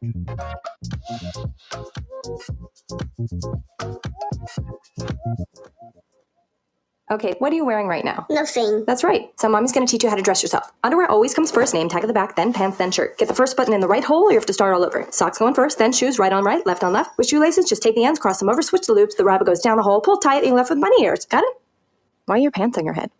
Okay, what are you wearing right now? Nothing. That's right. So mommy's going to teach you how to dress yourself. Underwear always comes first, name tag at the back, then pants, then shirt. Get the first button in the right hole or you have to start all over. Socks going first, then shoes, right on right, left on left. With shoelaces, just take the ends, cross them over, switch the loops. The rabbit goes down the hole, pull tight, and you're left with bunny ears. Got it? Why are your pants on your head?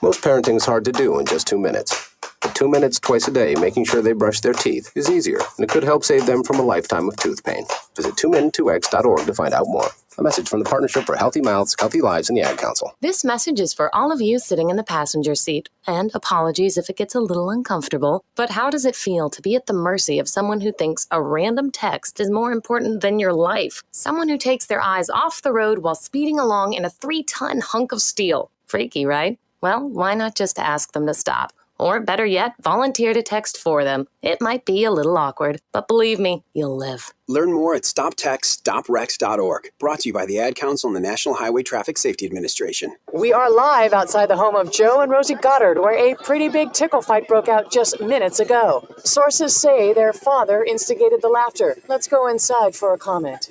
Most parenting's hard to do in just 2 minutes. But 2 minutes twice a day making sure they brush their teeth is easier, and it could help save them from a lifetime of tooth pain. Visit 2min2x.org to find out more. A message from the Partnership for Healthy Mouths, Healthy Lives, and the Ad Council. This message is for all of you sitting in the passenger seat. And apologies if it gets a little uncomfortable. But how does it feel to be at the mercy of someone who thinks a random text is more important than your life? Someone who takes their eyes off the road while speeding along in a 3-ton hunk of steel. Freaky, right? Well, why not just ask them to stop? Or better yet, volunteer to text for them. It might be a little awkward, but believe me, you'll live. Learn more at StopTextStopWrecks.org. Brought to you by the Ad Council and the National Highway Traffic Safety Administration. We are live outside the home of Joe and Rosie Goddard, where a pretty big tickle fight broke out just minutes ago. Sources say their father instigated the laughter. Let's go inside for a comment.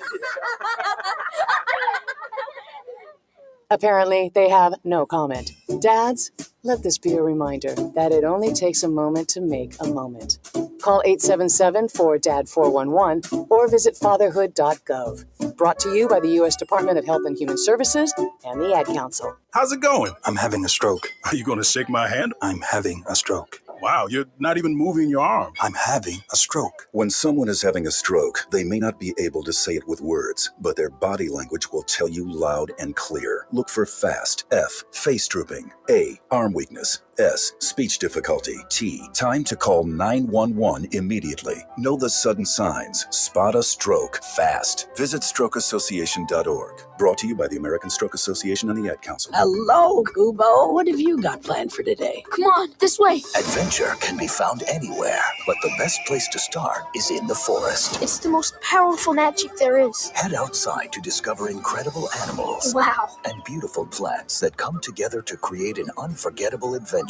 Apparently, they have no comment. Dads, let this be a reminder that it only takes a moment to make a moment. Call 877-4DAD-411 or visit fatherhood.gov. Brought to you by the U.S. Department of Health and Human Services and the Ad Council. How's it going? I'm having a stroke. Are you going to shake my hand? I'm having a stroke. Wow, you're not even moving your arm. I'm having a stroke. When someone is having a stroke, they may not be able to say it with words, but their body language will tell you loud and clear. Look for FAST. F, face drooping. A, arm weakness. S, speech difficulty. T, time to call 911 immediately. Know the sudden signs. Spot a stroke fast. Visit strokeassociation.org. Brought to you by the American Stroke Association and the Ad Council. Hello, Kubo. What have you got planned for today? Come on, this way. Adventure can be found anywhere, but the best place to start is in the forest. It's the most powerful magic there is. Head outside to discover incredible animals. Wow. And beautiful plants that come together to create an unforgettable adventure.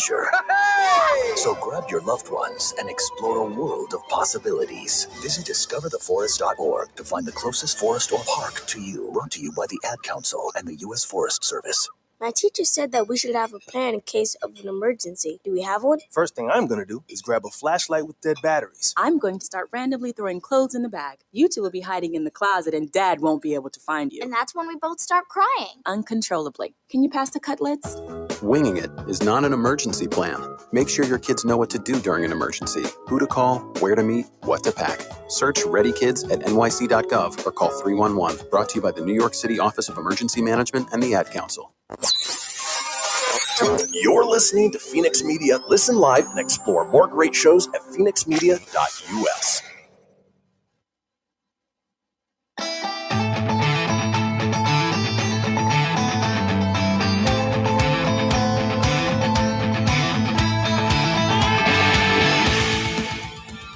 So grab your loved ones and explore a world of possibilities. Visit discovertheforest.org to find the closest forest or park to you. Brought to you by the Ad Council and the U.S. Forest Service. My teacher said that we should have a plan in case of an emergency. Do we have one? First thing I'm going to do is grab a flashlight with dead batteries. I'm going to start randomly throwing clothes in the bag. You two will be hiding in the closet and Dad won't be able to find you. And that's when we both start crying. Uncontrollably. Can you pass the cutlets? Winging it is not an emergency plan. Make sure your kids know what to do during an emergency, who to call, where to meet, what to pack. Search Ready Kids at nyc.gov or call 311. Brought to you by the New York City Office of Emergency Management and the Ad Council. You're listening to Fenix Media. Listen live and explore more great shows at phoenixmedia.us.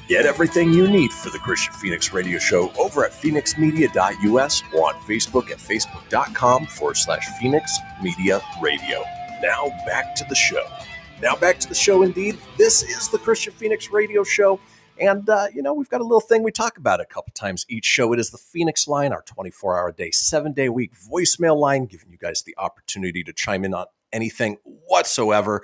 Get everything you need for the Kristian Fenix Radio Show over at phoenixmedia.us or on Facebook at facebook.com/Fenix Media Radio. Now back to the show. Indeed. This is the Kristian Fenix Radio Show. And, we've got a little thing we talk about a couple times each show. It is the Fenix Line, our 24-hour-a-day, 7-day-a-week voicemail line, giving you guys the opportunity to chime in on anything whatsoever.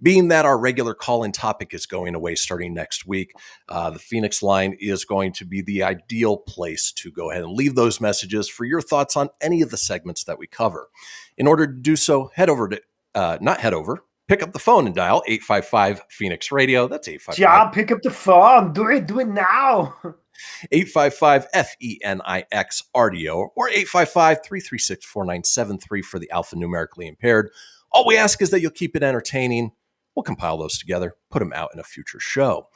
Being that our regular call-in topic is going away starting next week, the Fenix Line is going to be the ideal place to go ahead and leave those messages for your thoughts on any of the segments that we cover. In order to do so, pick up the phone and dial 855-FENIX-RADIO. That's 855. John, pick up the phone. Do it now. 855-FENIX-RDO or 855-336-4973 for the alphanumerically impaired. All we ask is that you'll keep it entertaining. We'll compile those together, put them out in a future show.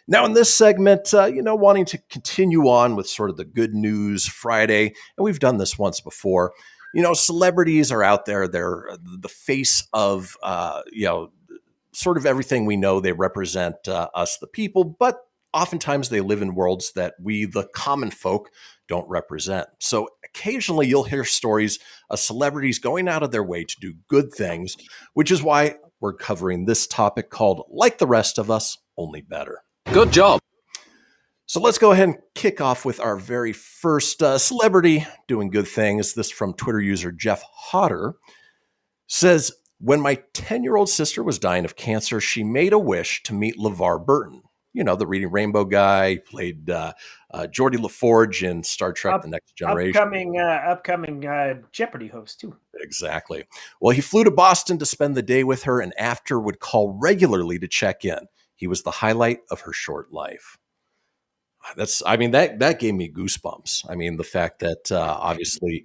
Now, in this segment, wanting to continue on with sort of the Good News Friday, and we've done this once before. Celebrities are out there. They're the face of, sort of everything we know. They represent us, the people, but oftentimes they live in worlds that we, the common folk, don't represent. So occasionally you'll hear stories of celebrities going out of their way to do good things, which is why we're covering this topic called Like the Rest of Us, Only Better. Good job. So let's go ahead and kick off with our very first celebrity doing good things. This from Twitter user Jeff Hodder says, when my 10-year-old sister was dying of cancer, she made a wish to meet LeVar Burton. the Reading Rainbow guy, played Geordie LaForge in Star Trek: The Next Generation. Upcoming Jeopardy host too. Exactly. Well, he flew to Boston to spend the day with her, and after would call regularly to check in. He was the highlight of her short life. That gave me goosebumps. I mean, the fact that obviously,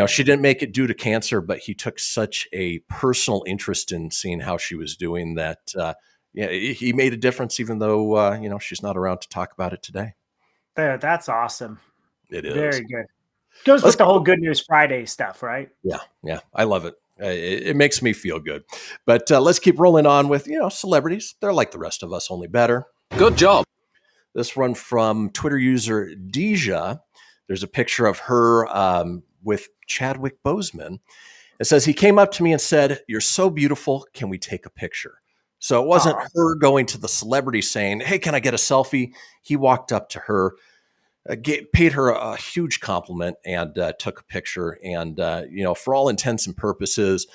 she didn't make it due to cancer, but he took such a personal interest in seeing how she was doing that, he made a difference, even though, she's not around to talk about it today. That's awesome. It is. Very good. Goes with the whole Good News Friday stuff, right? Yeah. I love it. It makes me feel good. But let's keep rolling on with, celebrities. They're like the rest of us, only better. Good job. This one from Twitter user Deja. There's a picture of her with Chadwick Boseman. It says, he came up to me and said, "You're so beautiful. Can we take a picture?" So it wasn't her going to the celebrity saying, "Hey, can I get a selfie?" He walked up to her, paid her a huge compliment, and took a picture. And, for all intents and purposes,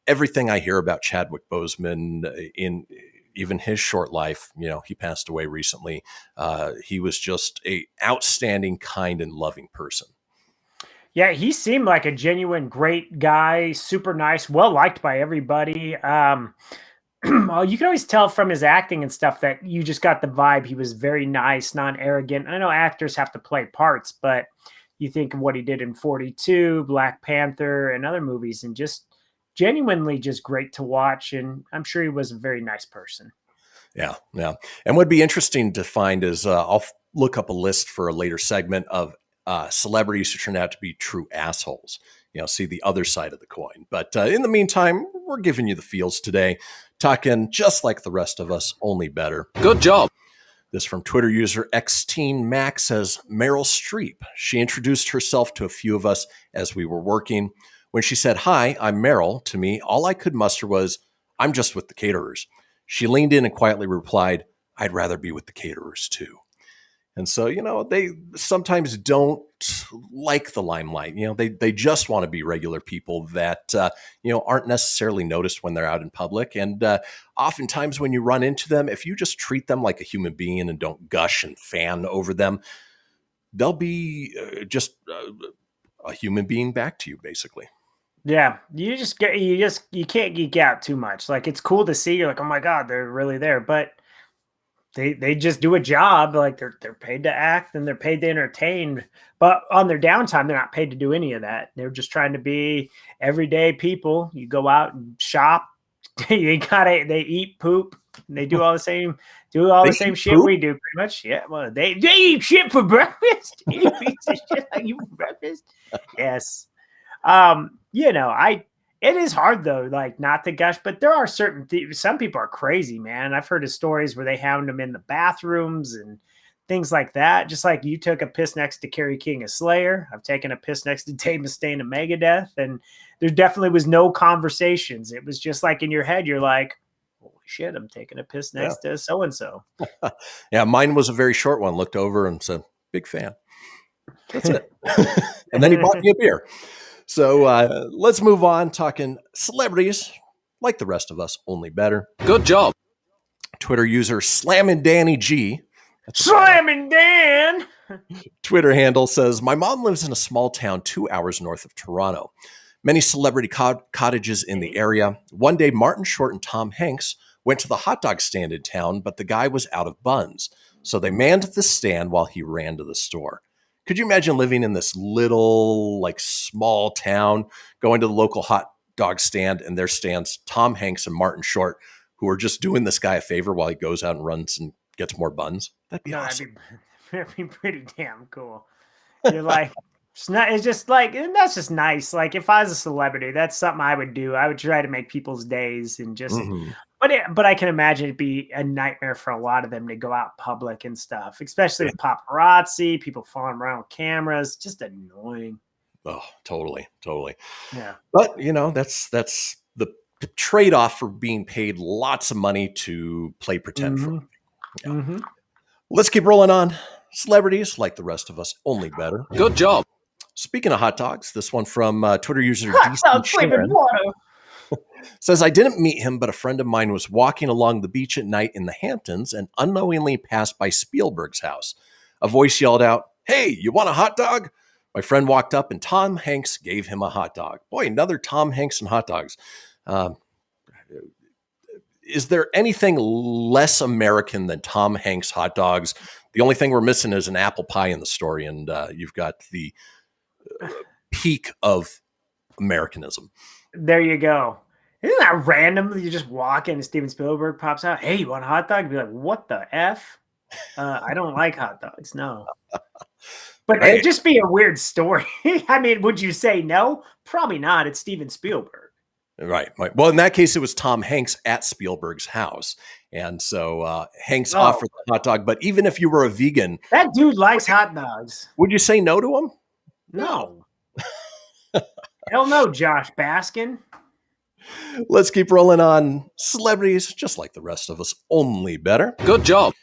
everything I hear about Chadwick Boseman in even his short life, he passed away recently. He was just a outstanding, kind, and loving person. Yeah, he seemed like a genuine great guy, super nice, well-liked by everybody. Well, you can always tell from his acting and stuff that you just got the vibe. He was very nice, non-arrogant. I know actors have to play parts, but you think of what he did in 42, Black Panther, and other movies, and just genuinely just great to watch. And I'm sure he was a very nice person. Yeah. And what'd be interesting to find is I'll look up a list for a later segment of celebrities who turned out to be true assholes. See the other side of the coin. But in the meantime, we're giving you the feels today, talking just like the rest of us, only better. Good job. This from Twitter user XTeen Max says, Meryl Streep. She introduced herself to a few of us as we were working. When she said, "Hi, I'm Meryl," to me, all I could muster was, "I'm just with the caterers." She leaned in and quietly replied, "I'd rather be with the caterers too." And so, they sometimes don't like the limelight. They just want to be regular people that, aren't necessarily noticed when they're out in public. And oftentimes when you run into them, if you just treat them like a human being and don't gush and fan over them, they'll be just a human being back to you, basically. Yeah, you can't geek out too much. Like, it's cool to see. You're like, oh my God, they're really there. But they just do a job. Like, they're paid to act and they're paid to entertain. But on their downtime, they're not paid to do any of that. They're just trying to be everyday people. You go out and shop. They eat poop. They do all the same. The same shit we do, pretty much. Yeah. Well, they eat shit for breakfast. You eat piece of shit like you for breakfast. Yes. It is hard though, like, not to gush, but there are certain some people are crazy, man. I've heard of stories where they hound them in the bathrooms and things like that. Just like you took a piss next to Kerry King of Slayer. I've taken a piss next to Dave Mustaine of Megadeth, and there definitely was no conversations. It was just like in your head, you're like, holy shit, I'm taking a piss next to so-and-so. Yeah, mine was a very short one. Looked over and said, "Big fan." That's it. And then he bought me a beer. So let's move on, talking celebrities like the rest of us, only better. Good job. Twitter user Slammin' Danny G. Slammin' Dan! Twitter handle says, my mom lives in a small town 2 hours north of Toronto. Many celebrity cottages in the area. One day, Martin Short and Tom Hanks went to the hot dog stand in town, but the guy was out of buns. So they manned the stand while he ran to the store. Could you imagine living in this little, small town, going to the local hot dog stand, and there stands Tom Hanks and Martin Short, who are just doing this guy a favor while he goes out and runs and gets more buns? That'd be awesome. That'd be pretty damn cool. You're like, it's just like, and that's just nice. Like, if I was a celebrity, that's something I would do. I would try to make people's days and just, but I can imagine it'd be a nightmare for a lot of them to go out public and stuff, especially with paparazzi, people following around with cameras, just annoying. Oh, totally. Yeah. But, that's the trade-off for being paid lots of money to play pretend for. Yeah. Let's keep rolling on. Celebrities, like the rest of us, only better. Good job. Speaking of hot dogs, this one from Twitter user DC Sharon. Says, I didn't meet him, but a friend of mine was walking along the beach at night in the Hamptons and unknowingly passed by Spielberg's house. A voice yelled out, "Hey, you want a hot dog?" My friend walked up and Tom Hanks gave him a hot dog. Boy, another Tom Hanks and hot dogs. Is there anything less American than Tom Hanks hot dogs? The only thing we're missing is an apple pie in the story, and you've got the peak of Americanism. There you go. Isn't that random? You just walk in and Steven Spielberg pops out. Hey, you want a hot dog? Be like, what the F? I don't like hot dogs. No. But it'd just be a weird story. I mean, would you say no? Probably not. It's Steven Spielberg. Right. Well, in that case, it was Tom Hanks at Spielberg's house. And so Hanks offered the hot dog. But even if you were a vegan. That dude likes hot dogs. Would you say no to him? No. Hell no, Josh Baskin. Let's keep rolling on celebrities, just like the rest of us, only better. Good job.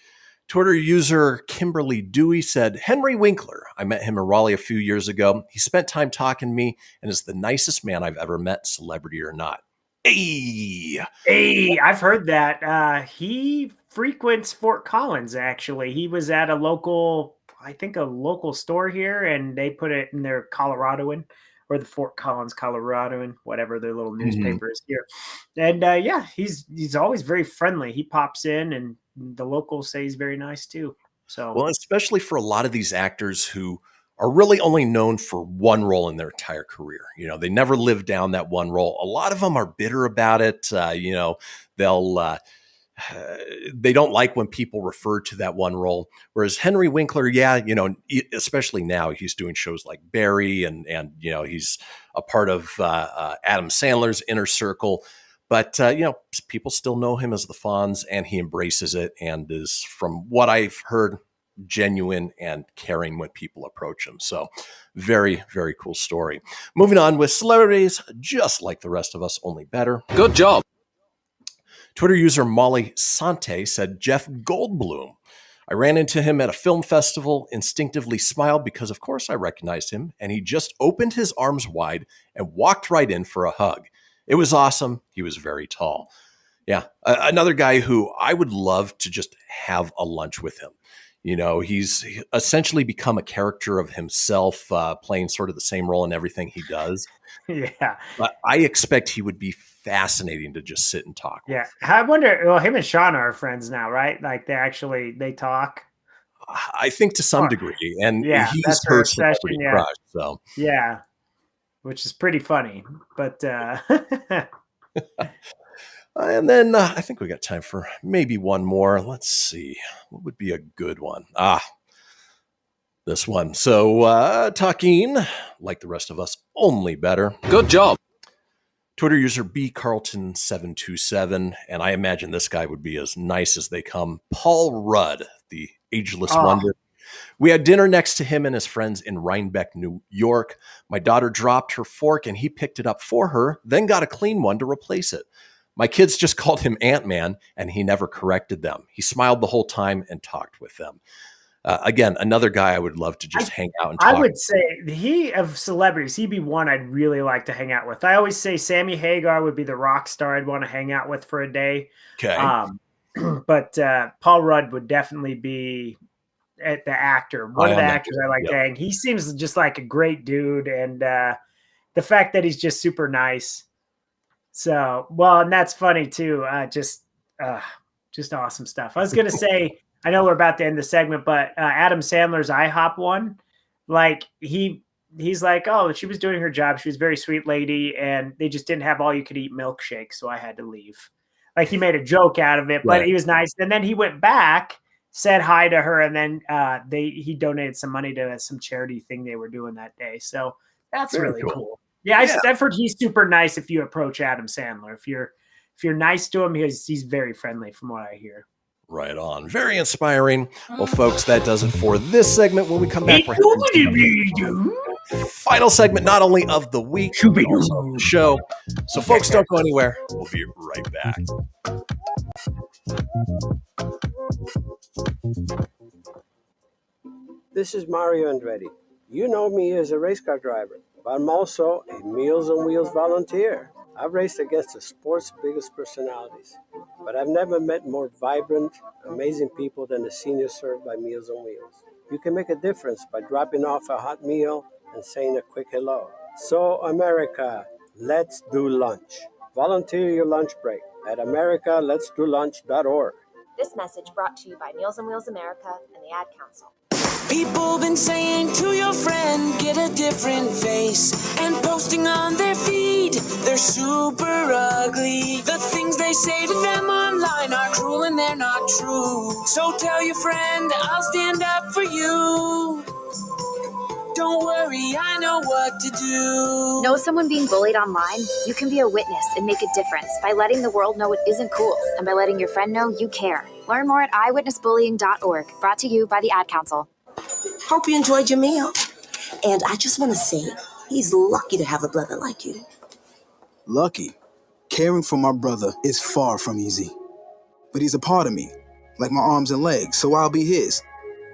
Twitter user Kimberly Dewey said, Henry Winkler. I met him in Raleigh a few years ago. He spent time talking to me and is the nicest man I've ever met, celebrity or not. Hey, I've heard that. He frequents Fort Collins, actually. He was at a local store here, and they put it in their Coloradoan, or the Fort Collins Coloradoan, whatever their little newspaper is here. And he's always very friendly. He pops in, and the locals say he's very nice too. So, well, especially for a lot of these actors who are really only known for one role in their entire career. You know, they never live down that one role. A lot of them are bitter about it. They don't like when people refer to that one role. Whereas Henry Winkler, especially now, he's doing shows like Barry, and he's a part of Adam Sandler's inner circle. But people still know him as the Fonz, and he embraces it, and is, from what I've heard, genuine and caring when people approach him. So very, very cool story. Moving on with celebrities, just like the rest of us, only better. Good job. Twitter user Molly Sante said, Jeff Goldblum. I ran into him at a film festival, instinctively smiled because, of course, I recognized him, and he just opened his arms wide and walked right in for a hug. It was awesome. He was very tall. Yeah, another guy who I would love to just have a lunch with him. You know, he's essentially become a character of himself, playing sort of the same role in everything he does. Yeah. But I expect he would be fascinating to just sit and talk with. Yeah. I wonder, well, him and Sean are friends now, right? Like they talk. I think to some degree. And he's her celebrity crush. So. Yeah. Which is pretty funny. But and then I think we got time for maybe one more. Let's see. What would be a good one? This one. So talking, like the rest of us, only better. Good job. Twitter user bcarlton727, and I imagine this guy would be as nice as they come. Paul Rudd, the ageless wonder. We had dinner next to him and his friends in Rhinebeck, New York. My daughter dropped her fork and he picked it up for her, then got a clean one to replace it. My kids just called him Ant-Man, and he never corrected them. He smiled the whole time and talked with them. Again, another guy I would love to just hang out and talk. I would say of celebrities, he'd be one I'd really like to hang out with. I always say Sammy Hagar would be the rock star I'd want to hang out with for a day. Okay. But Paul Rudd would definitely be the actor. One of the actors I like to hang. He seems just like a great dude, and the fact that he's just super nice. So, well, and that's funny too. Just awesome stuff. I was going to say, I know we're about to end the segment, but Adam Sandler's IHOP one, like he's like, oh, she was doing her job. She was a very sweet lady, and they just didn't have all you could eat milkshake. So I had to leave. Like, he made a joke out of it, but he was nice. And then he went back, said hi to her, and then he donated some money to some charity thing they were doing that day. So that's really cool. Yeah, I've heard he's super nice if you approach Adam Sandler. If you're nice to him, he's very friendly from what I hear. Right on. Very inspiring. Well, folks, that does it for this segment. When we come back, final segment, not only of the week, but also of the show. So, folks, don't go anywhere. We'll be right back. This is Mario Andretti. You know me as a race car driver, but I'm also a Meals on Wheels volunteer. I've raced against the sport's biggest personalities, but I've never met more vibrant, amazing people than the seniors served by Meals on Wheels. You can make a difference by dropping off a hot meal and saying a quick hello. So, America, let's do lunch. Volunteer your lunch break at americaletsdolunch.org. This message brought to you by Meals on Wheels America and the Ad Council. People been saying to your friend, get a different face, and posting on their feed, they're super ugly. The things they say to them online are cruel and they're not true. So tell your friend, I'll stand up for you. Don't worry, I know what to do. Know someone being bullied online? You can be a witness and make a difference by letting the world know it isn't cool and by letting your friend know you care. Learn more at eyewitnessbullying.org. Brought to you by the Ad Council. Hope you enjoyed your meal. And I just want to say, he's lucky to have a brother like you. Lucky? Caring for my brother is far from easy. But he's a part of me, like my arms and legs, so I'll be his.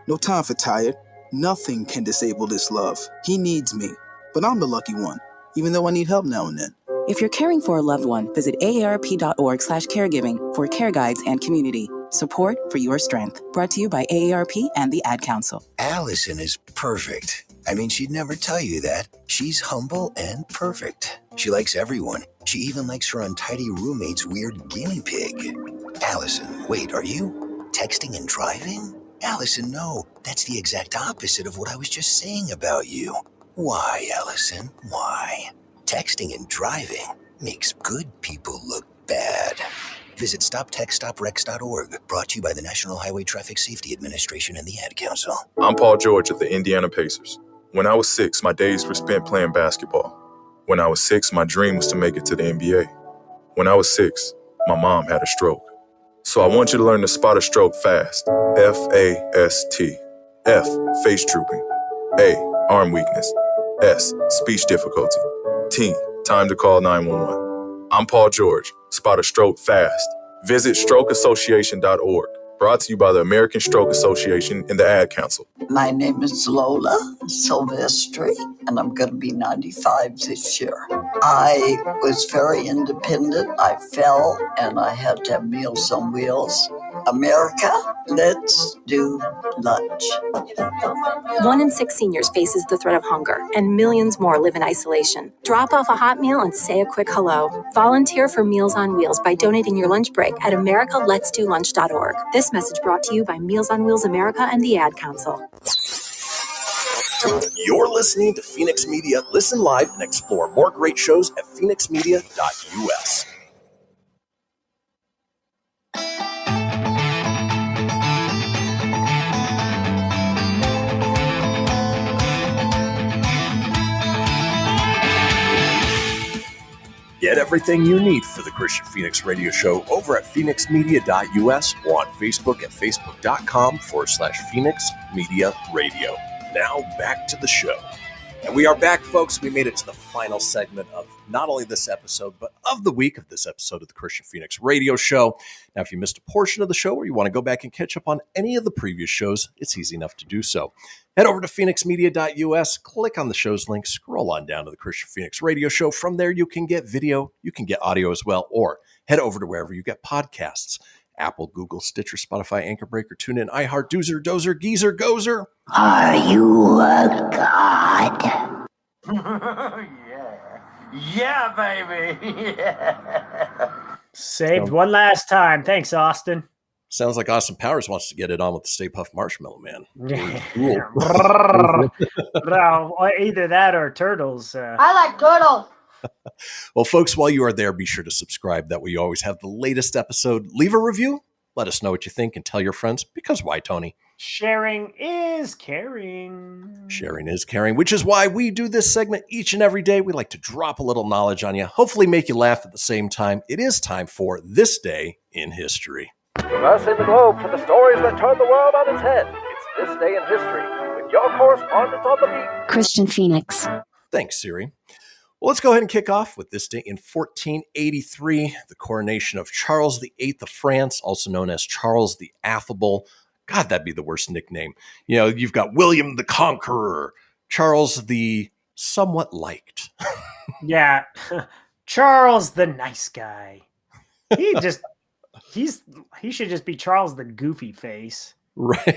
No time for tired. Nothing can disable this love. He needs me, but I'm the lucky one, even though I need help now and then. If you're caring for a loved one, visit aarp.org/caregiving for care guides and community. Support for your strength. Brought to you by AARP and the Ad Council. Allison is perfect. I mean, she'd never tell you that. She's humble and perfect. She likes everyone. She even likes her untidy roommate's weird guinea pig. Allison, wait, are you texting and driving? Allison, no. That's the exact opposite of what I was just saying about you. Why, Allison? Why? Texting and driving makes good people look bad. Visit StopTextStopWrecks.org. Brought to you by the National Highway Traffic Safety Administration and the Ad Council. I'm Paul George of the Indiana Pacers. When I was 6, my days were spent playing basketball. When I was 6, my dream was to make it to the NBA. When I was 6, my mom had a stroke. So I want you to learn to spot a stroke fast. F-A-S-T. F, face drooping. A, arm weakness. S, speech difficulty. T, time to call 911. I'm Paul George. Spot a stroke fast. Visit strokeassociation.org. Brought to you by the American Stroke Association and the Ad Council. My name is Lola Silvestri, and I'm going to be 95 this year. I was very independent. I fell, and I had to have Meals on Wheels. America, let's do lunch. 1 in 6 seniors faces the threat of hunger, and millions more live in isolation. Drop off a hot meal and say a quick hello. Volunteer for Meals on Wheels by donating your lunch break at americaletsdolunch.org. This message brought to you by Meals on Wheels America and the Ad Council. You're listening to Phoenix Media. Listen live and explore more great shows at phoenixmedia.us. Get everything you need for the Kristian Fenix radio show over at phoenixmedia.us or on Facebook at facebook.com/Phoenix Media Radio. Now back to the show. And we are back, folks. We made it to the final segment of not only this episode, but of the week of this episode of the Kristian Fenix radio show. Now, if you missed a portion of the show or you want to go back and catch up on any of the previous shows, it's easy enough to do so. Head over to phoenixmedia.us, click on the show's link, scroll on down to the Kristian Fenix radio show. From there, you can get video, you can get audio as well, or head over to wherever you get podcasts. Apple, Google, Stitcher, Spotify, Anchor Breaker, TuneIn, iHeart, Doozer, Dozer, Geezer, Gozer. Are you a god? Yeah, baby. Yeah. Saved one last time. Thanks, Austin. Sounds like Austin Powers wants to get it on with the Stay Puft Marshmallow Man. No, either that or turtles. I like turtles. Well, folks, while you are there, be sure to subscribe. That way you always have the latest episode. Leave a review. Let us know what you think and tell your friends. Because why, Tony? Sharing is caring. Sharing is caring, which is why we do this segment each and every day. We like to drop a little knowledge on you, hopefully make you laugh at the same time. It is time for This Day in History. Traversing the globe for the stories that turn the world on its head. It's This Day in History with your correspondent on the beat, Kristian Fenix. Thanks, Siri. Well, let's go ahead and kick off with this day in 1483, the coronation of Charles VIII of France, also known as Charles the Affable. God, that'd be the worst nickname. You know, you've got William the Conqueror, Charles the Somewhat Liked. Yeah. Charles the nice guy. He should just be Charles the goofy face. Right.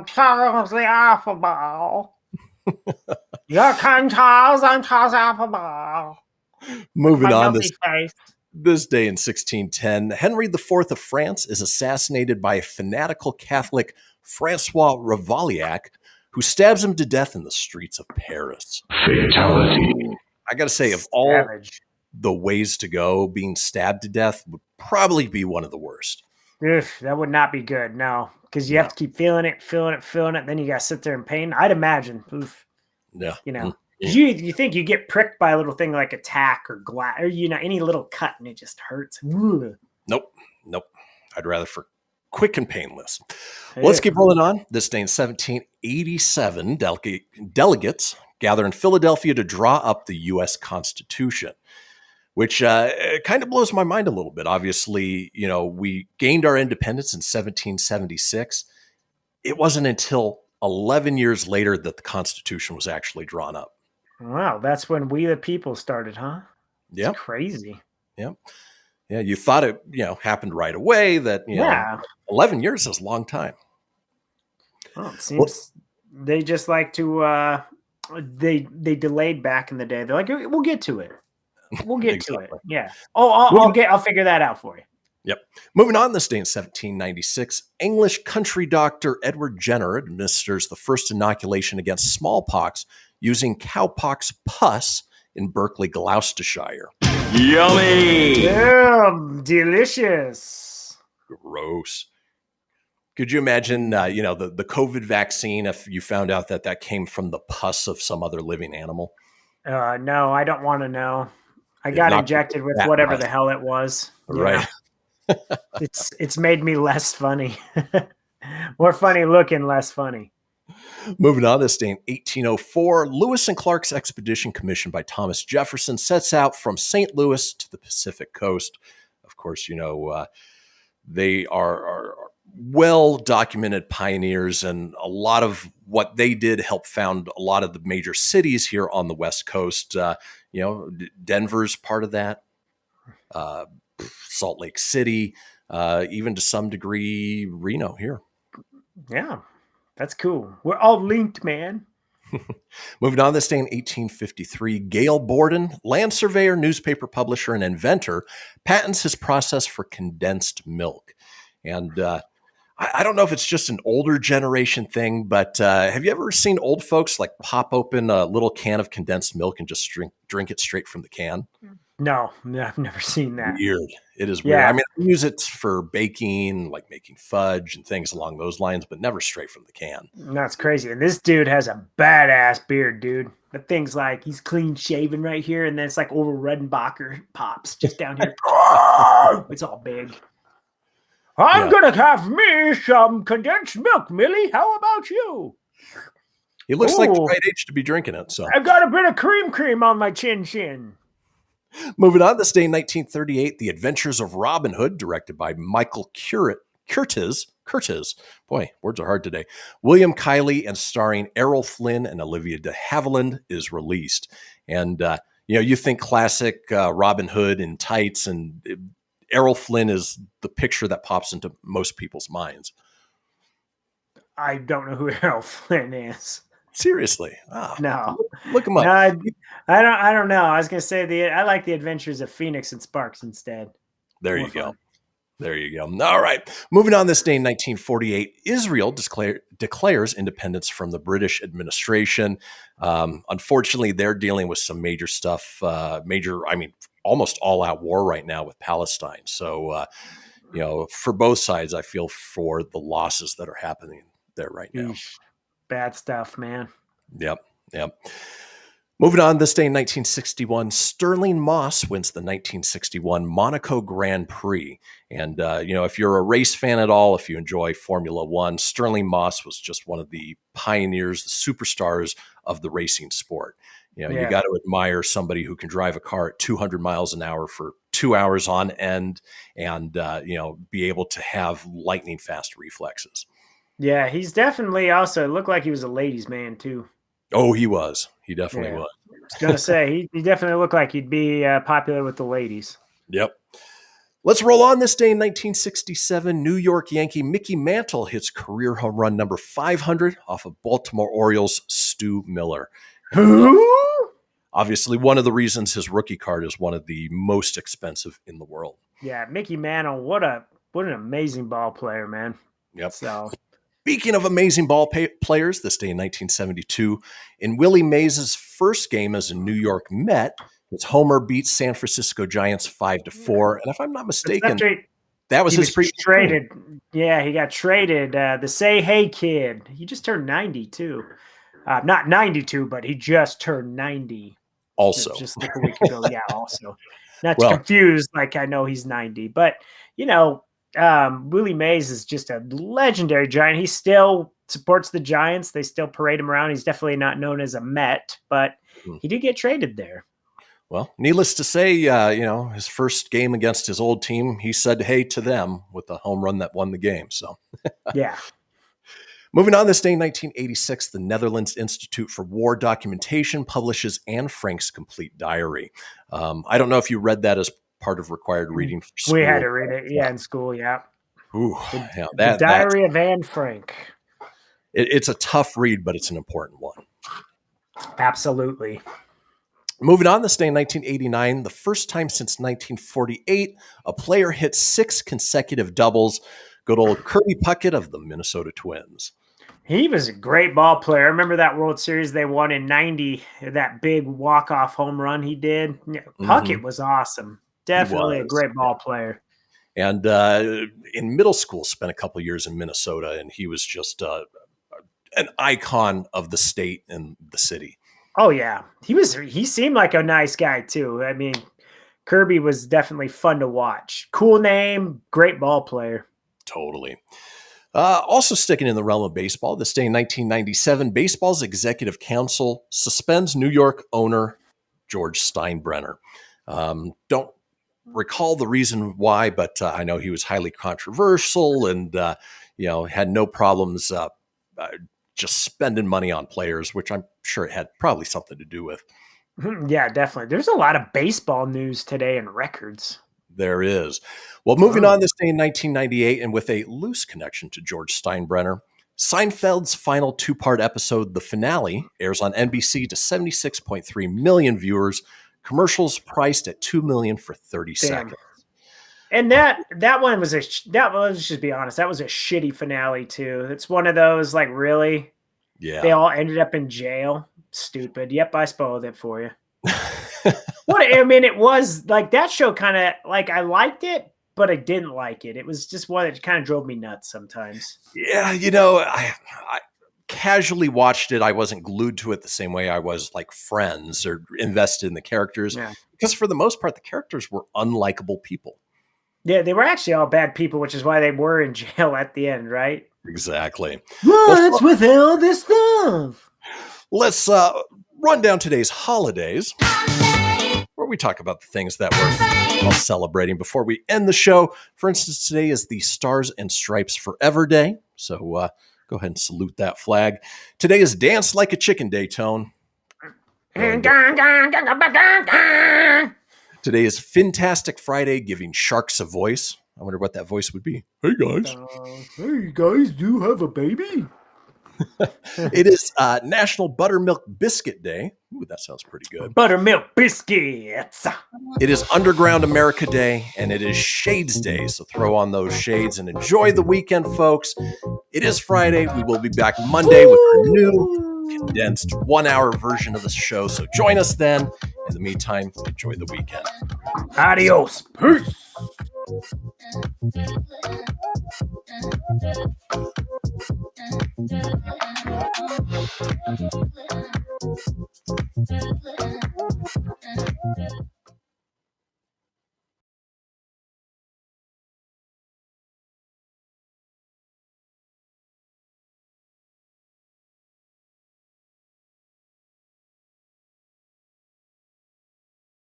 Charles the affable. You're King Charles, I'm Charles Affable. Moving on, Face. this day in 1610, Henry IV of France is assassinated by a fanatical Catholic, Francois Ravaillac, who stabs him to death in the streets of Paris. Fatality. I got to say, of all the ways to go, being stabbed to death would probably be one of the worst. That would not be good, no, because you have to keep feeling it, then you got to sit there in pain. I'd imagine. Oof. Yeah. You know, you think you get pricked by a little thing like a tack or glass, or any little cut, and it just hurts. Ooh. Nope. I'd rather for quick and painless. Well, let's keep rolling on. This day in 1787, delegates gather in Philadelphia to draw up the U.S. Constitution, which kind of blows my mind a little bit. Obviously, we gained our independence in 1776. It wasn't until 11 years later that the Constitution was actually drawn up. Wow, that's when we the people started, huh? Yeah, crazy. Yeah, you thought it, happened right away. That 11 years is a long time. Well, it seems they just like to. They delayed back in the day. They're like, we'll get to it. We'll get to it. Yeah. I'll figure that out for you. Yep. Moving on, this day in 1796, English country doctor Edward Jenner administers the first inoculation against smallpox using cowpox pus in Berkeley, Gloucestershire. Yummy! Delicious. Gross. Could you imagine, the COVID vaccine if you found out that came from the pus of some other living animal? No, I don't want to know. I got injected with whatever the hell it was. Right. It's made me less funny. More funny looking, less funny. Moving on, this day in 1804, Lewis and Clark's expedition commissioned by Thomas Jefferson sets out from St. Louis to the Pacific coast. Of course, they are well-documented pioneers, and a lot of what they did helped found a lot of the major cities here on the West Coast. Denver's part of that. Salt Lake City, even to some degree, Reno here. Yeah, that's cool. We're all linked, man. Moving on, this day in 1853, Gale Borden, land surveyor, newspaper publisher, and inventor, patents his process for condensed milk. And I don't know if it's just an older generation thing, but have you ever seen old folks like pop open a little can of condensed milk and just drink it straight from the can? No, I've never seen that. Weird. It is weird. Yeah. I mean, I use it for baking, like making fudge and things along those lines, but never straight from the can. That's crazy. And this dude has a badass beard, dude. The thing's like he's clean shaven right here, and then it's like over Redenbacher pops just down here. It's all big. I'm gonna have me some condensed milk, Millie. How about you? He looks like the right age to be drinking it. So I've got a bit of cream on my chin. Moving on, this day in 1938, The Adventures of Robin Hood, directed by Michael Curtiz. Boy, words are hard today. William Kiley and starring Errol Flynn and Olivia de Havilland is released. And, you think classic Robin Hood in tights, and Errol Flynn is the picture that pops into most people's minds. I don't know who Errol Flynn is. Seriously? No. Look him up. No, I don't know. I was going to say I like The Adventures of Phoenix and Sparks instead. There you go. All right. Moving on, this day in 1948, Israel declares independence from the British administration. Unfortunately, they're dealing with some major stuff, almost all-out war right now with Palestine. So, for both sides, I feel for the losses that are happening there right now. Bad stuff, man. Yep. Moving on, this day in 1961, Sterling Moss wins the 1961 Monaco Grand Prix. And, if you're a race fan at all, if you enjoy Formula One, Sterling Moss was just one of the pioneers, the superstars of the racing sport. You got to admire somebody who can drive a car at 200 miles an hour for 2 hours on end and, be able to have lightning fast reflexes. Yeah, he's definitely also looked like he was a ladies' man too. Oh, he was. He definitely was. was going to say, he definitely looked like he'd be popular with the ladies. Yep. Let's roll on. This day in 1967, New York Yankee Mickey Mantle hits career home run number 500 off of Baltimore Orioles' Stu Miller. Who? Obviously, one of the reasons his rookie card is one of the most expensive in the world. Yeah, Mickey Mantle, what an amazing ball player, man. Yep. So, speaking of amazing ball players, this day in 1972, in Willie Mays' first game as a New York Met, his homer beats San Francisco Giants 5-4. And if I'm not mistaken, that was his traded. Yeah, he got traded. The Say Hey kid. He just turned 90 too. Not 92, but he just turned 90. Also, just like a week ago. Yeah, also. Not to confuse, like I know he's 90, but Willie Mays is just a legendary Giant. He still supports the Giants. They still parade him around. He's definitely not known as a Met, but he did get traded there. Well, needless to say, his first game against his old team, he said hey to them with the home run that won the game. So, yeah. Moving on, this day in 1986, the Netherlands Institute for War Documentation publishes Anne Frank's complete diary. I don't know if you read that as part of required reading for school. We had to read it, in school, yeah. Ooh, the Diary of Anne Frank. It's a tough read, but it's an important one. Absolutely. Moving on, this day in 1989, the first time since 1948, a player hit 6 consecutive doubles. Good old Kirby Puckett of the Minnesota Twins. He was a great ball player. I remember that World Series they won in 90, that big walk-off home run he did. Puckett was awesome. Definitely a great ball player. And in middle school, spent a couple years in Minnesota, and he was just an icon of the state and the city. Oh, yeah. He seemed like a nice guy, too. I mean, Kirby was definitely fun to watch. Cool name, great ball player. Totally. Also sticking in the realm of baseball, this day in 1997, baseball's executive council suspends New York owner George Steinbrenner. Don't recall the reason why, but I know he was highly controversial and, had no problems just spending money on players, which I'm sure it had probably something to do with. Yeah, definitely. There's a lot of baseball news today and records. There is. Well, moving on, this day in 1998, and with a loose connection to George Steinbrenner, Seinfeld's final 2-part episode, the finale, airs on NBC to 76.3 million viewers. Commercials priced at $2 million for 30 seconds. And that one was let's just be honest, that was a shitty finale too. It's one of those like, really? Yeah. They all ended up in jail. Stupid. Yep, I spoiled it for you. It was like that show kind of like I liked it, but I didn't like it. It was just one that kind of drove me nuts sometimes. Yeah, I casually watched it. I wasn't glued to it the same way I was like Friends or invested in the characters. Yeah. Because for the most part, the characters were unlikable people. Yeah, they were actually all bad people, which is why they were in jail at the end, right? Exactly. What's with all this stuff? Let's run down today's holidays, where we talk about the things that we're celebrating before we end the show. For instance, today is the Stars and Stripes Forever Day. So go ahead and salute that flag. Today is Dance Like a Chicken Day, Tone. Today is Fantastic Friday, giving sharks a voice. I wonder what that voice would be. Hey, guys. Hey, guys, do you have a baby? It is National Buttermilk Biscuit Day. Ooh, that sounds pretty good. Buttermilk Biscuits. It is Underground America Day, and it is Shades Day. So throw on those shades and enjoy the weekend, folks. It is Friday. We will be back Monday with a new condensed 1-hour version of the show. So join us then. In the meantime, enjoy the weekend. Adios. Peace.